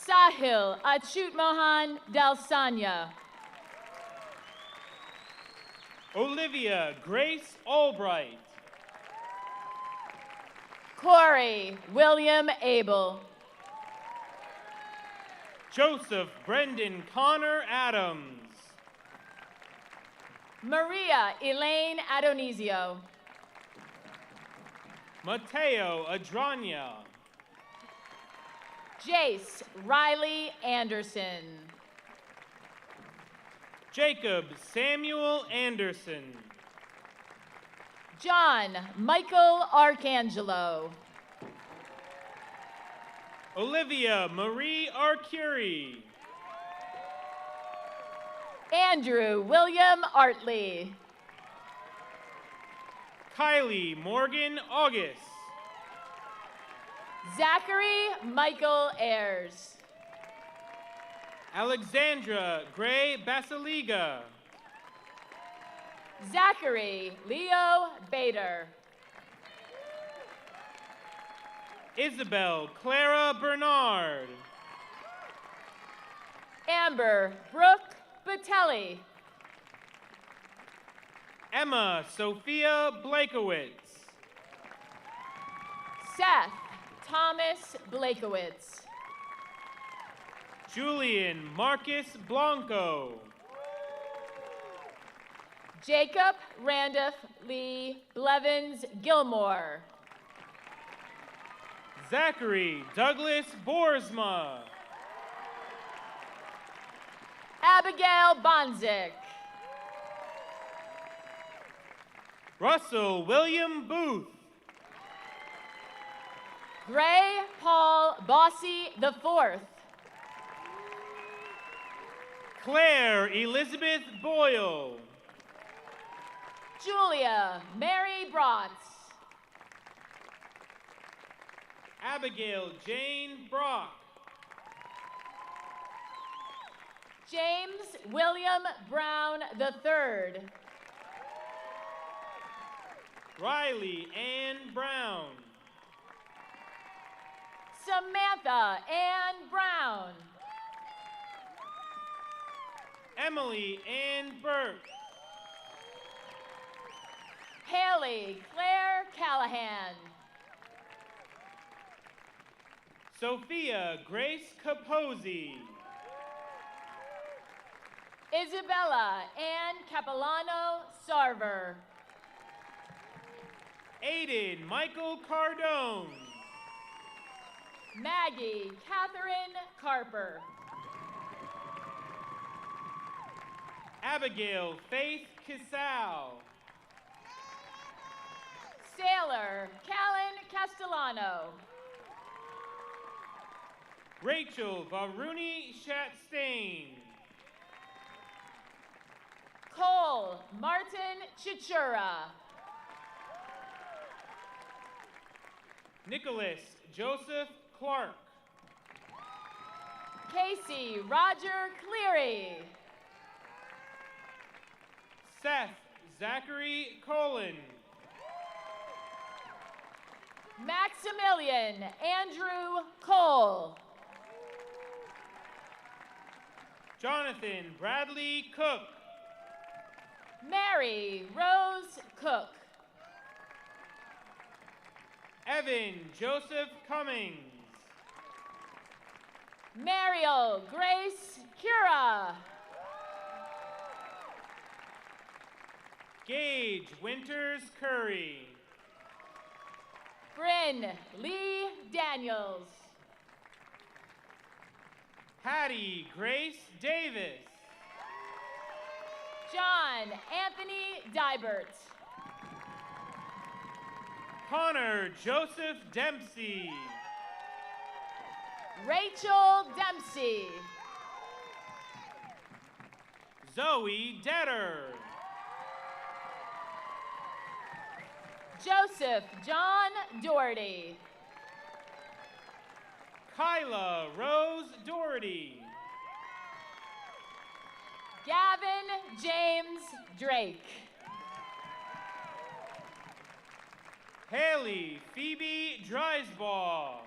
Sahil Achutmohan Dalsanya. Olivia Grace Albright. Corey William Abel. Joseph Brendan Connor Adams. Maria Elaine Adonisio. Mateo Adranya. Jace Riley Anderson. Jacob Samuel Anderson. John Michael Arcangelo. Olivia Marie Arcuri. Andrew William Artley. Kylie Morgan August. Zachary Michael Ayers. Alexandra Gray Basiliga. Zachary Leo Bader. Isabel Clara Bernard. Amber Brooke Batelli. Emma Sophia Blakowitz. Seth Thomas Blakowitz. Julian Marcus Blanco. Jacob Randolph Lee Blevins Gilmore. Zachary Douglas Boersma. Abigail Bonzik. Russell William Booth. Gray Paul Bossy IV. Claire Elizabeth Boyle. Julia Mary Bratz. Abigail Jane Brock. James William Brown III. Riley Ann Brown. Samantha Ann Brown. Emily Ann Burke. Haley Claire Callahan. Sophia Grace Capozzi. Isabella Ann Capilano Sarver. Aiden Michael Cardone. Maggie Catherine Carper. Abigail Faith Casal. Sailor Callan Castellano. Rachel Varuni Shatstain. Cole Martin Chichura. Nicholas Joseph Clark. Casey Roger Cleary. Seth Zachary Colin. Maximilian Andrew Cole. Jonathan Bradley Cook. Mary Rose Cook. Evan Joseph Cummings. Mariel Grace Cura. Gage Winters Curry. Bryn Lee Daniels. Hattie Grace Davis. John Anthony Dybert. Connor Joseph Dempsey. Rachel Dempsey. Zoe Detter. Joseph John Doherty. Kyla Rose Doherty. Gavin James Drake. Haley Phoebe Dreisbaugh.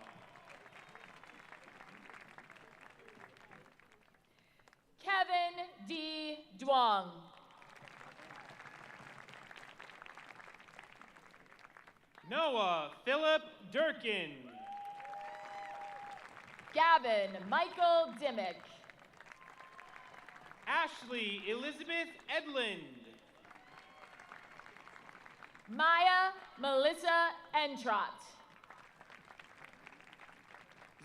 Kevin D. Duong. Noah Philip Durkin. Gavin Michael Dimmick. Ashley Elizabeth Edlund. Maya Melissa Entrott.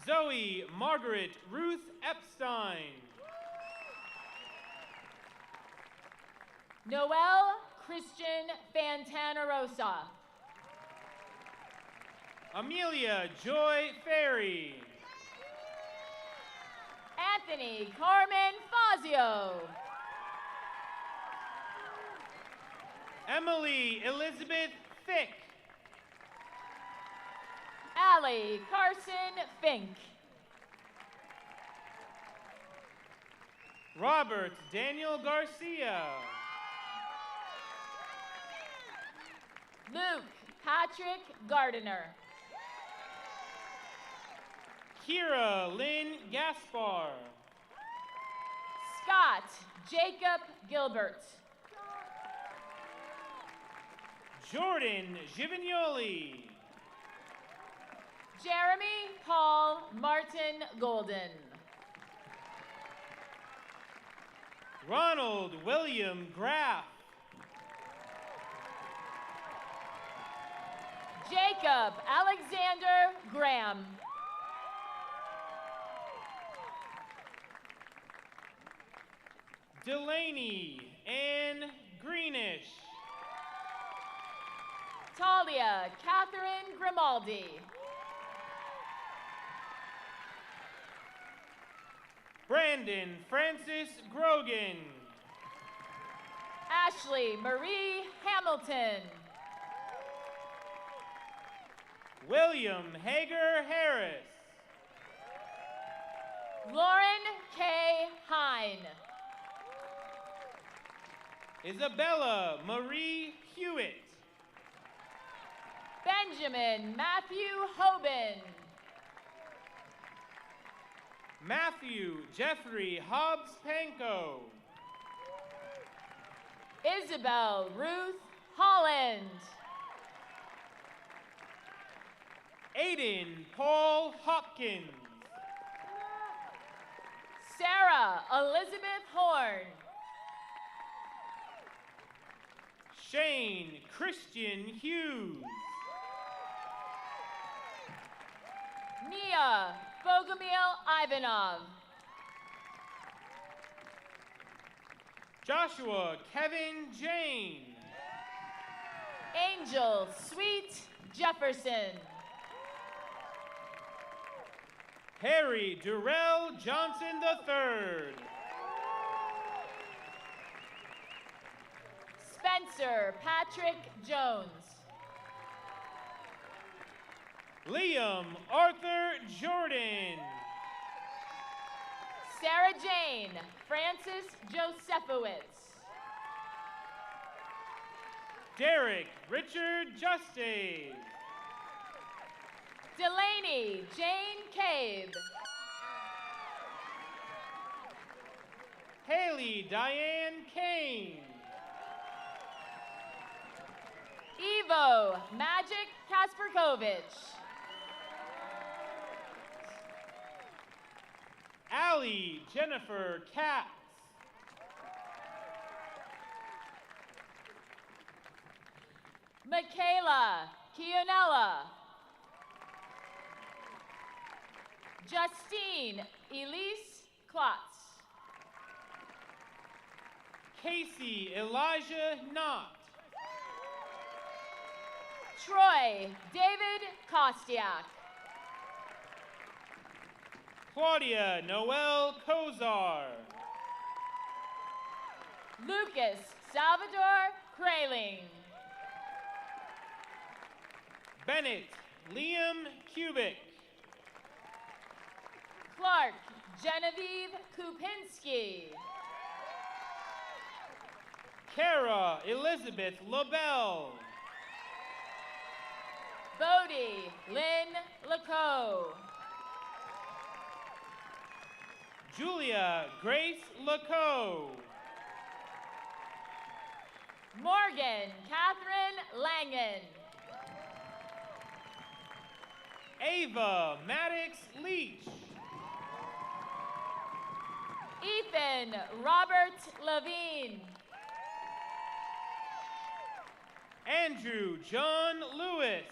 Zoe Margaret Ruth Epstein. Noel Christian Fantanarosa. Amelia Joy Ferry. Anthony Carmen Fazio. Emily Elizabeth Fick. Allie Carson Fink. Robert Daniel Garcia. Luke Patrick Gardiner. Kira Lynn Gaspar. Scott Jacob Gilbert. Jordan Givignoli. Jeremy Paul Martin Golden. Ronald William Graff. Jacob Alexander Graham. Delaney Ann Greenish. Talia Catherine Grimaldi. Brandon Francis Grogan. Ashley Marie Hamilton. William Hager Harris. Lauren K. Hine. Isabella Marie Hewitt. Benjamin Matthew Hoban. Matthew Jeffrey Hobbs Panko. Isabel Ruth Holland. Aiden Paul Hopkins. Sarah Elizabeth Horn. Shane Christian Hughes. Nia Bogomil Ivanov. Joshua Kevin Jane. Angel Sweet Jefferson. Harry Durrell Johnson III. Spencer Patrick Jones. Liam Arthur Jordan. Sarah Jane Francis Josephowitz. Derek Richard Juste. Delaney Jane Cabe. Haley Diane Kane. Evo Magic Kasperkovich. Allie Jennifer Katz. Michaela Kionella. Justine Elise Klotz. Casey Elijah Knott. Troy David Kostiak. Claudia Noel Kozar. Lucas Salvador Kraling. Bennett Liam Kubik. Clark Genevieve Kupinski. Kara Elizabeth LaBelle. Bodie Lynn Lacoe. Julia Grace Lacoe. Morgan Catherine Langen. Ava Maddox Leach. Ethan Robert Levine. Andrew John Lewis.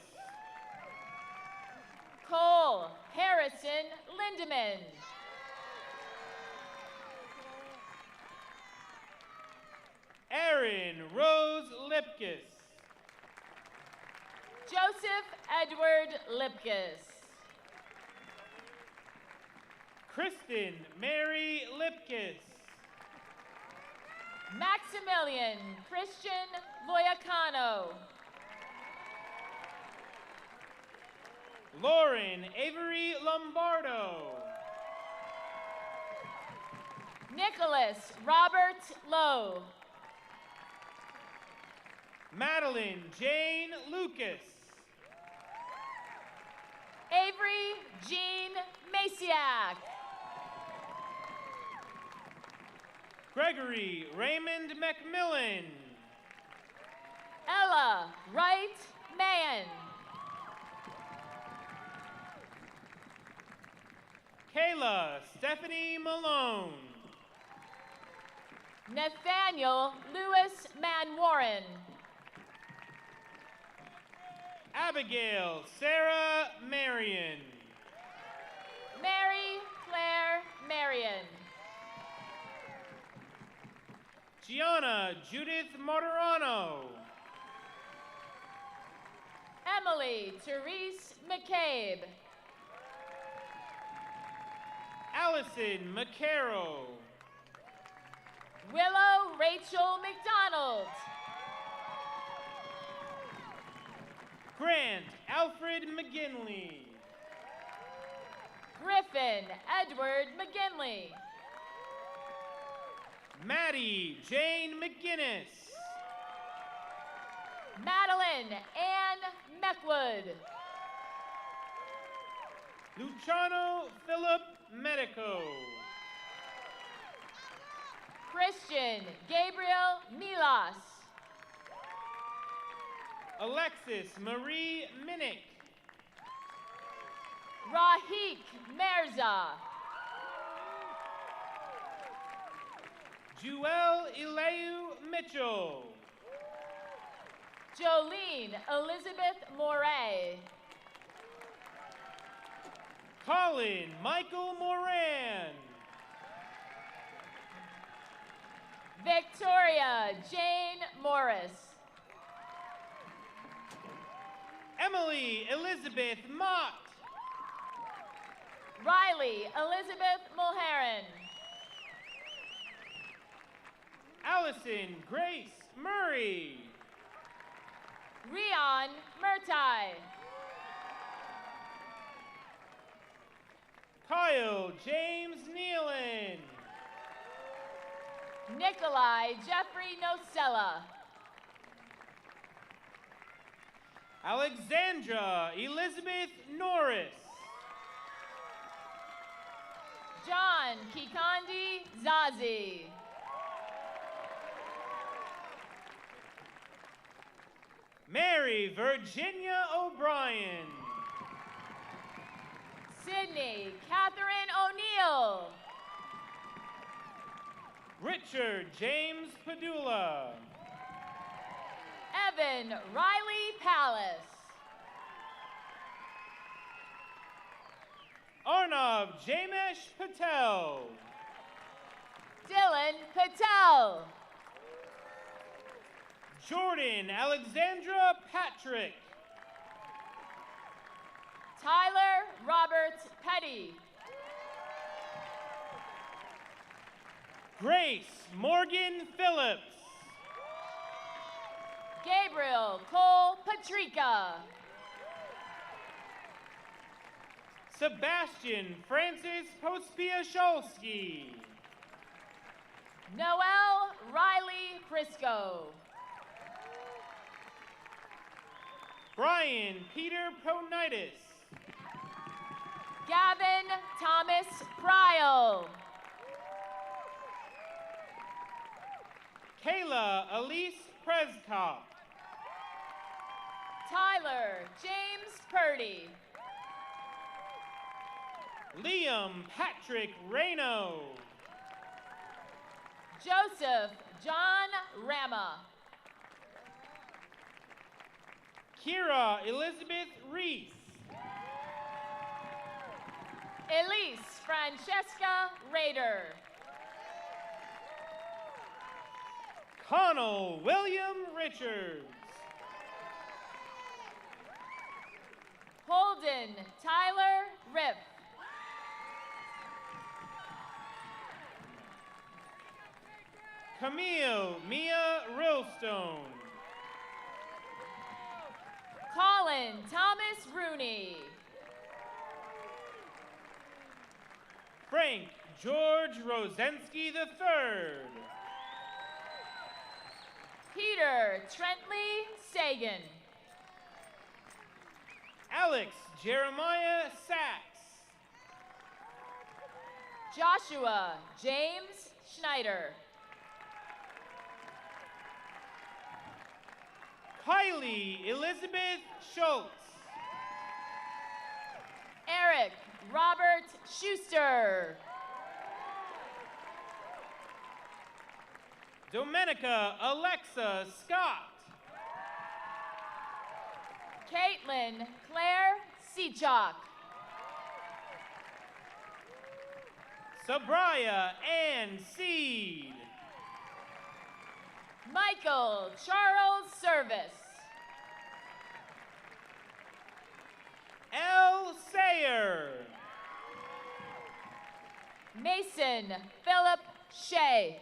Cole Harrison Lindeman. Erin Rose Lipkis. Joseph Edward Lipkis. Kristen Mary Lipkis. Maximilian Christian Loyacano. Lauren Avery Lombardo. Nicholas Robert Lowe. Madeline Jane Lucas. Avery Jean Masiak. Gregory Raymond McMillan. Ella Wright Mahan. Kayla Stephanie Malone. Nathaniel Lewis Manwarren. Abigail Sarah Marion. Mary Claire Marion. Gianna Judith Martirano. Emily Therese McCabe. Allison McCarroll. Willow Rachel McDonald. Grant Alfred McGinley. Griffin Edward McGinley. Maddie Jane McGinnis. Madeline Ann Meckwood. Luciano Philip Medico. Christian Gabriel Milas. Alexis Marie Minnick. Rahik Merza. Jewel Eleu Mitchell. Jolene Elizabeth Moray. Colin Michael Moran. Victoria Jane Morris. Emily Elizabeth Mott. Riley Elizabeth Mulheron. Allison Grace Murray. Rion Murtai. Kyle James Nealon. Nikolai Jeffrey Nocella. Alexandra Elizabeth Norris. John Kikandi Zazi. Mary Virginia O'Brien. Sydney Catherine O'Neill. Richard James Padula. Evan Riley Palace. Arnav Jamesh Patel. Dylan Patel. Jordan Alexandra Patrick. Tyler Robert Petty. Grace Morgan Phillips. Gabriel Cole Patrica. Sebastian Francis Pospieszalski. Noel Riley Prisco. Brian Peter Ponitis. Gavin Thomas Pryal. Kayla Elise Prescott. Tyler James Purdy. Liam Patrick Reno. Joseph John Rama. Kira Elizabeth Reese. Elise Francesca Rader. Connell William Richards. Holden Tyler Riff. Camille Mia Rillstone. Colin Thomas Rooney. Frank George Rosensky III. Peter Trentley Sagan. Alex Jeremiah Sachs. Joshua James Schneider. Kylie Elizabeth Schultz. Eric Robert Schuster. Domenica Alexa Scott. Caitlin Claire Seachock. Sabraya Ann Seed. Michael Charles Service. L. Sayer. Mason Philip Shea.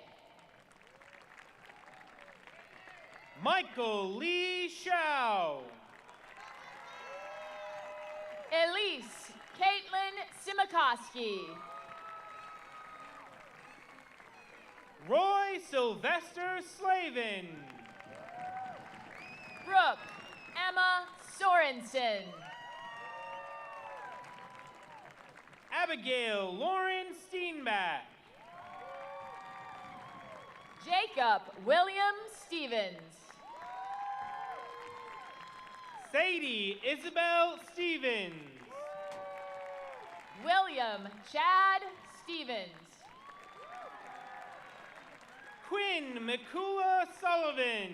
Michael Lee Shao. Elise Caitlin Simakoski. Roy Sylvester Slavin. Brooke Emma Sorensen. Abigail Lauren Steenback. Jacob William Stevens. Sadie Isabel Stevens. William Chad Stevens. Quinn Mikula Sullivan.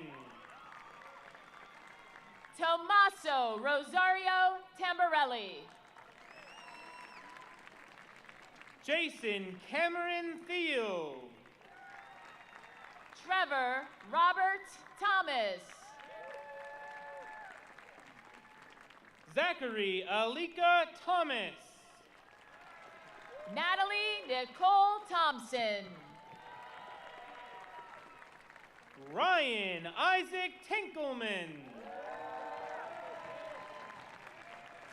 Tommaso Rosario Tamborelli. Jason Cameron Thiel. Trevor Robert Thomas. Zachary Alika Thomas. Natalie Nicole Thompson. Ryan Isaac Tinkelman.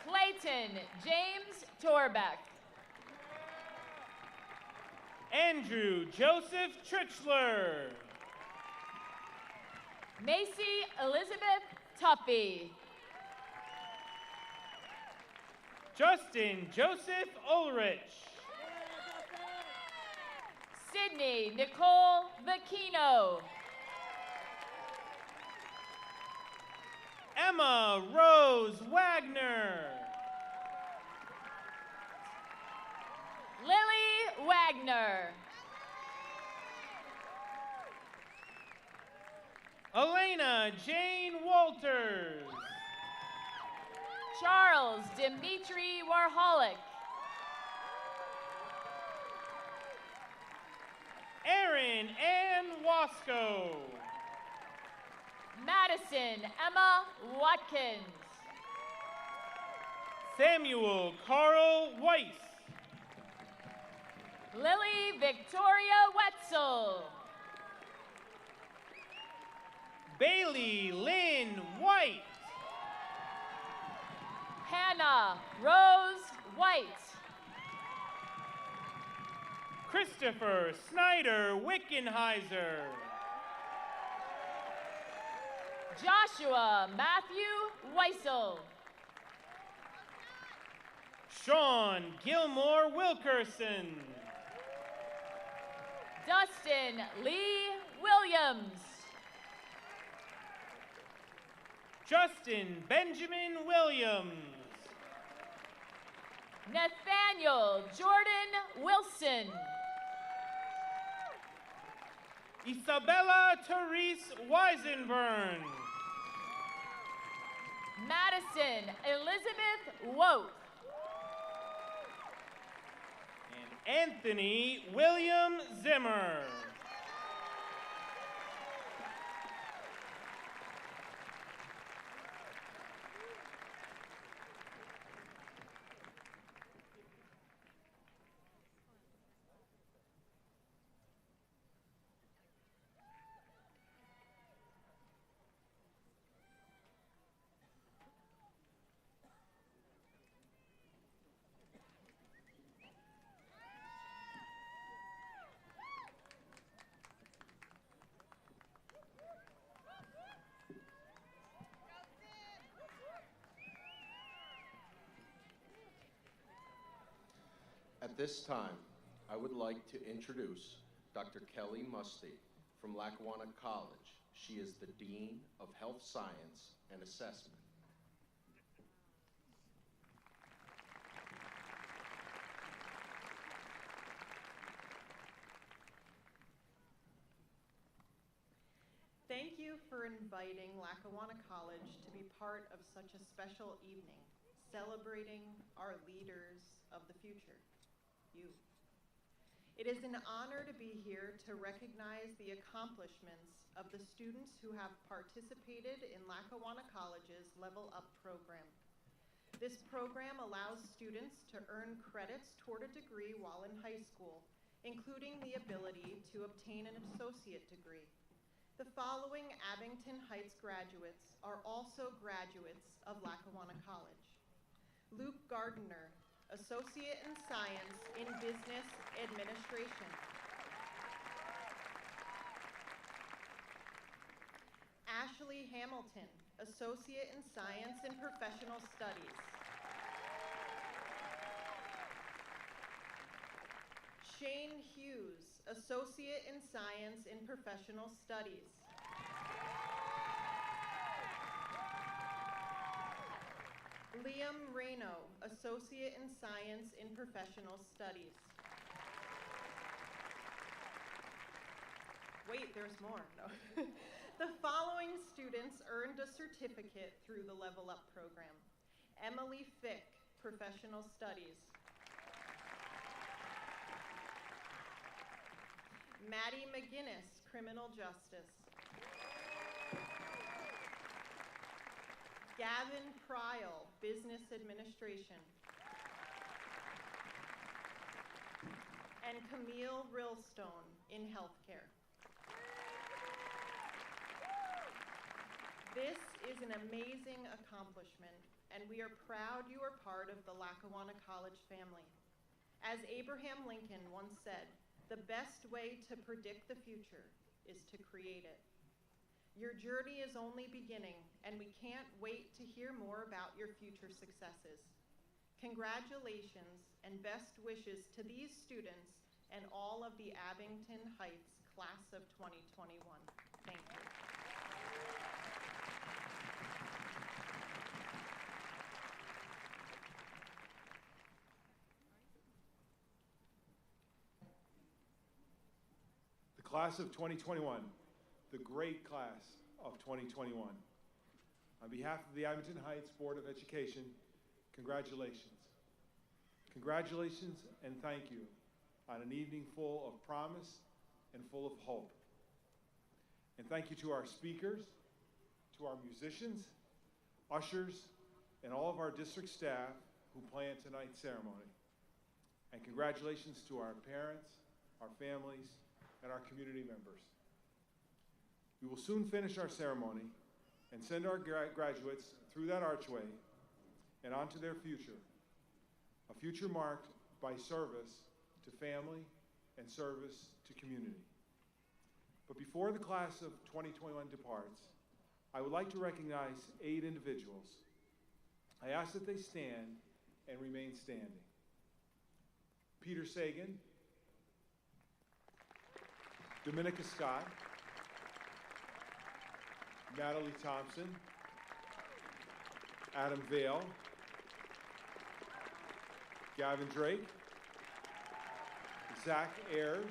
Clayton James Torbeck. Andrew Joseph Trichler. Macy Elizabeth Tuffy. Justin Joseph Ulrich. Sydney Nicole Vakino. Emma Rose Wagner. Lily Wagner. Elena Jane Walters. Charles Dimitri Warholic. Erin Ann Wasco. Madison Emma Watkins. Samuel Carl Weiss. Lily Victoria Wetzel. Bailey Lynn White. Hannah Rose White. Christopher Snyder Wickenheiser. Joshua Matthew Weissel. Sean Gilmore Wilkerson. Dustin Lee Williams. Justin Benjamin Williams. Nathaniel Jordan Wilson. Isabella Therese Weisenburn. Madison Elizabeth Woke. And Anthony William Zimmer. At this time, I would like to introduce Dr. Kelly Musty from Lackawanna College. She is the Dean of Health Science and Assessment. Thank you for inviting Lackawanna College to be part of such a special evening, celebrating our leaders of the future, you. It is an honor to be here to recognize the accomplishments of the students who have participated in Lackawanna College's Level Up program. This program allows students to earn credits toward a degree while in high school, including the ability to obtain an associate degree. The following Abington Heights graduates are also graduates of Lackawanna College. Luke Gardner, Associate in Science in Business Administration. Ashley Hamilton, Associate in Science in Professional Studies. Shane Hughes, Associate in Science in Professional Studies. Liam Reno, Associate in Science in Professional Studies. Wait, there's more. No. The following students earned a certificate through the Level Up program. Emily Fick, Professional Studies. Maddie McGinnis, Criminal Justice. Gavin Pryal, Business Administration. And Camille Rillstone in Healthcare. This is an amazing accomplishment, and we are proud you are part of the Lackawanna College family. As Abraham Lincoln once said, the best way to predict the future is to create it. Your journey is only beginning, and we can't wait to hear more about your future successes. Congratulations and best wishes to these students and all of the Abington Heights Class of 2021. Thank you. The Class of 2021, the great class of 2021. On behalf of the Abington Heights Board of Education, congratulations. Congratulations and thank you on an evening full of promise and full of hope. And thank you to our speakers, to our musicians, ushers, and all of our district staff who planned tonight's ceremony. And congratulations to our parents, our families, and our community members. We will soon finish our ceremony and send our graduates through that archway and onto their future, a future marked by service to family and service to community. But before the class of 2021 departs, I would like to recognize 8 individuals. I ask that they stand and remain standing. Peter Sagan, Dominica Scott, Natalie Thompson, Adam Vale, Gavin Drake, Zach Ayers,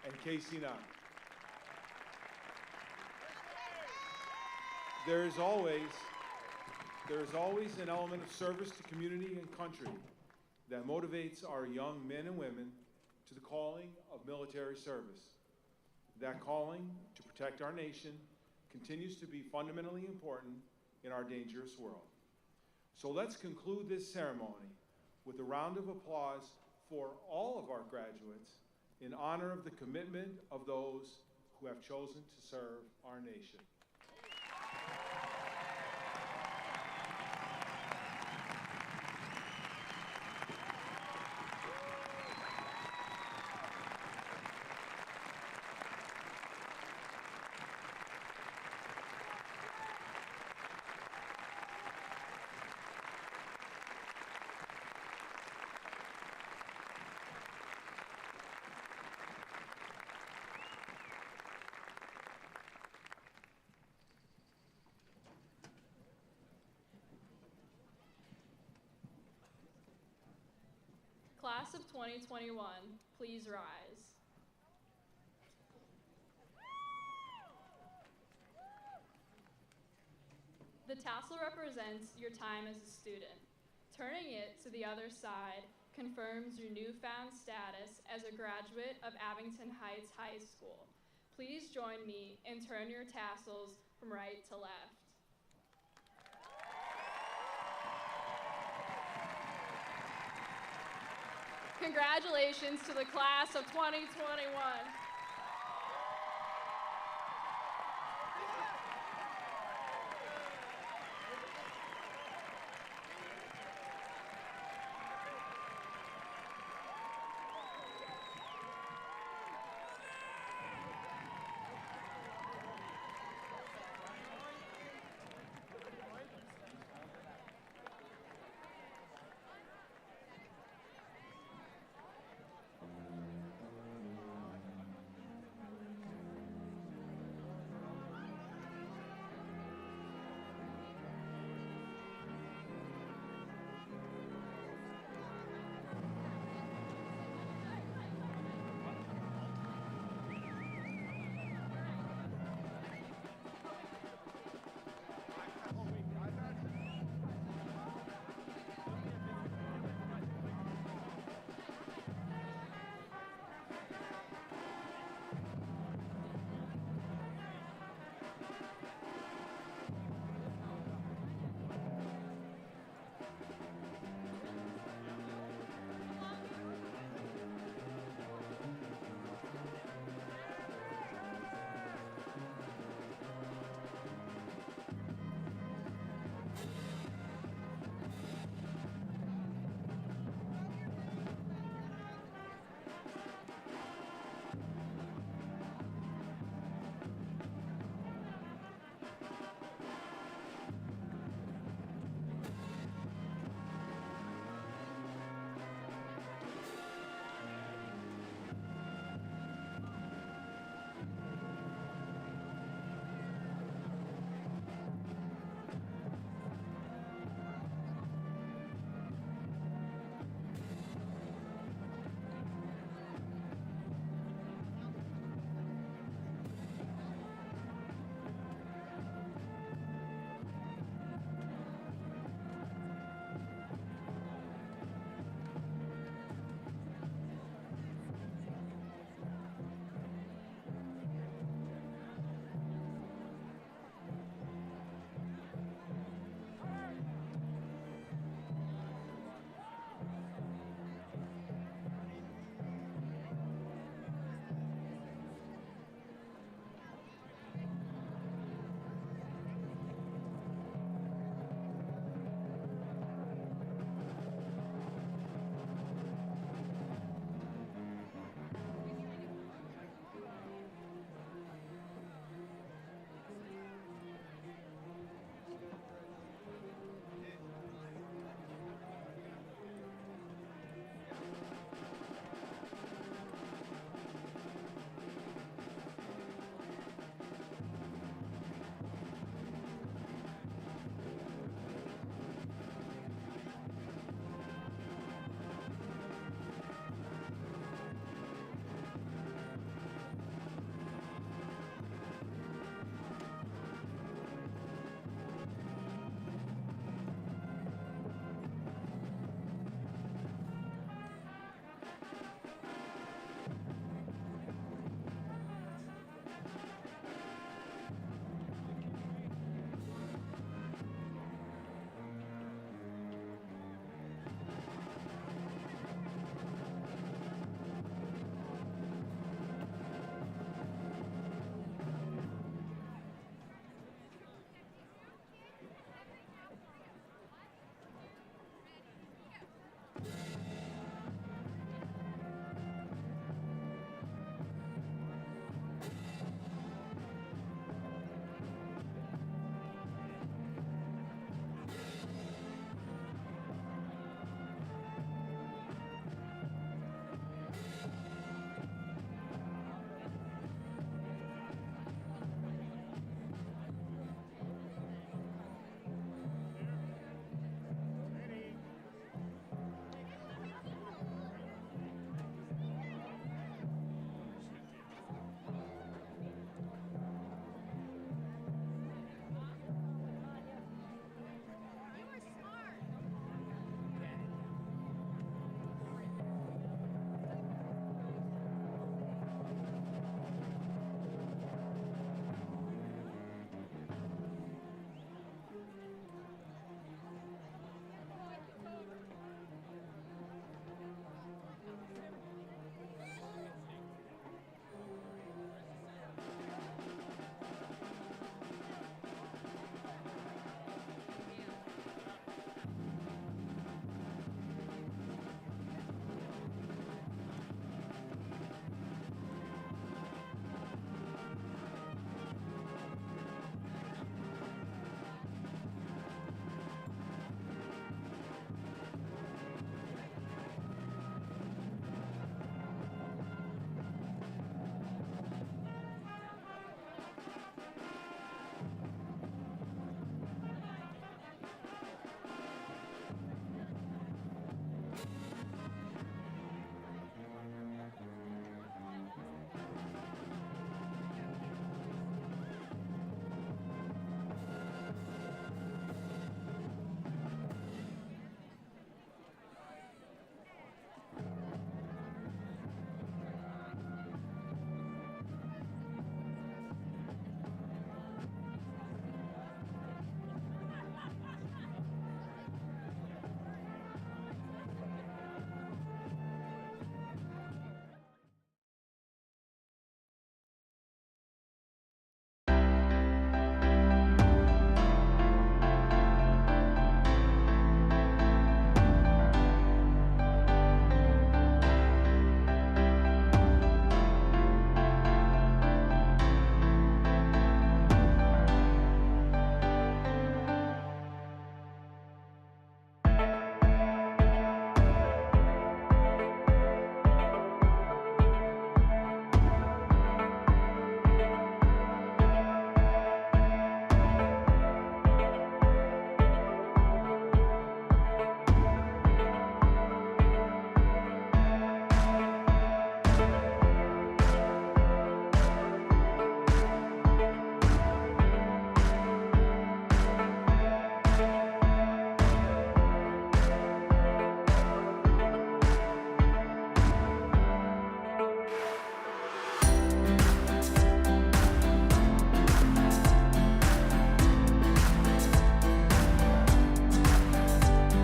and Casey Knott. There is always an element of service to community and country that motivates our young men and women to the calling of military service. That calling to protect our nation continues to be fundamentally important in our dangerous world. So let's conclude this ceremony with a round of applause for all of our graduates in honor of the commitment of those who have chosen to serve our nation. Class of 2021, please rise. The tassel represents your time as a student. Turning it to the other side confirms your newfound status as a graduate of Abington Heights High School. Please join me and turn your tassels from right to left. Congratulations to the class of 2021.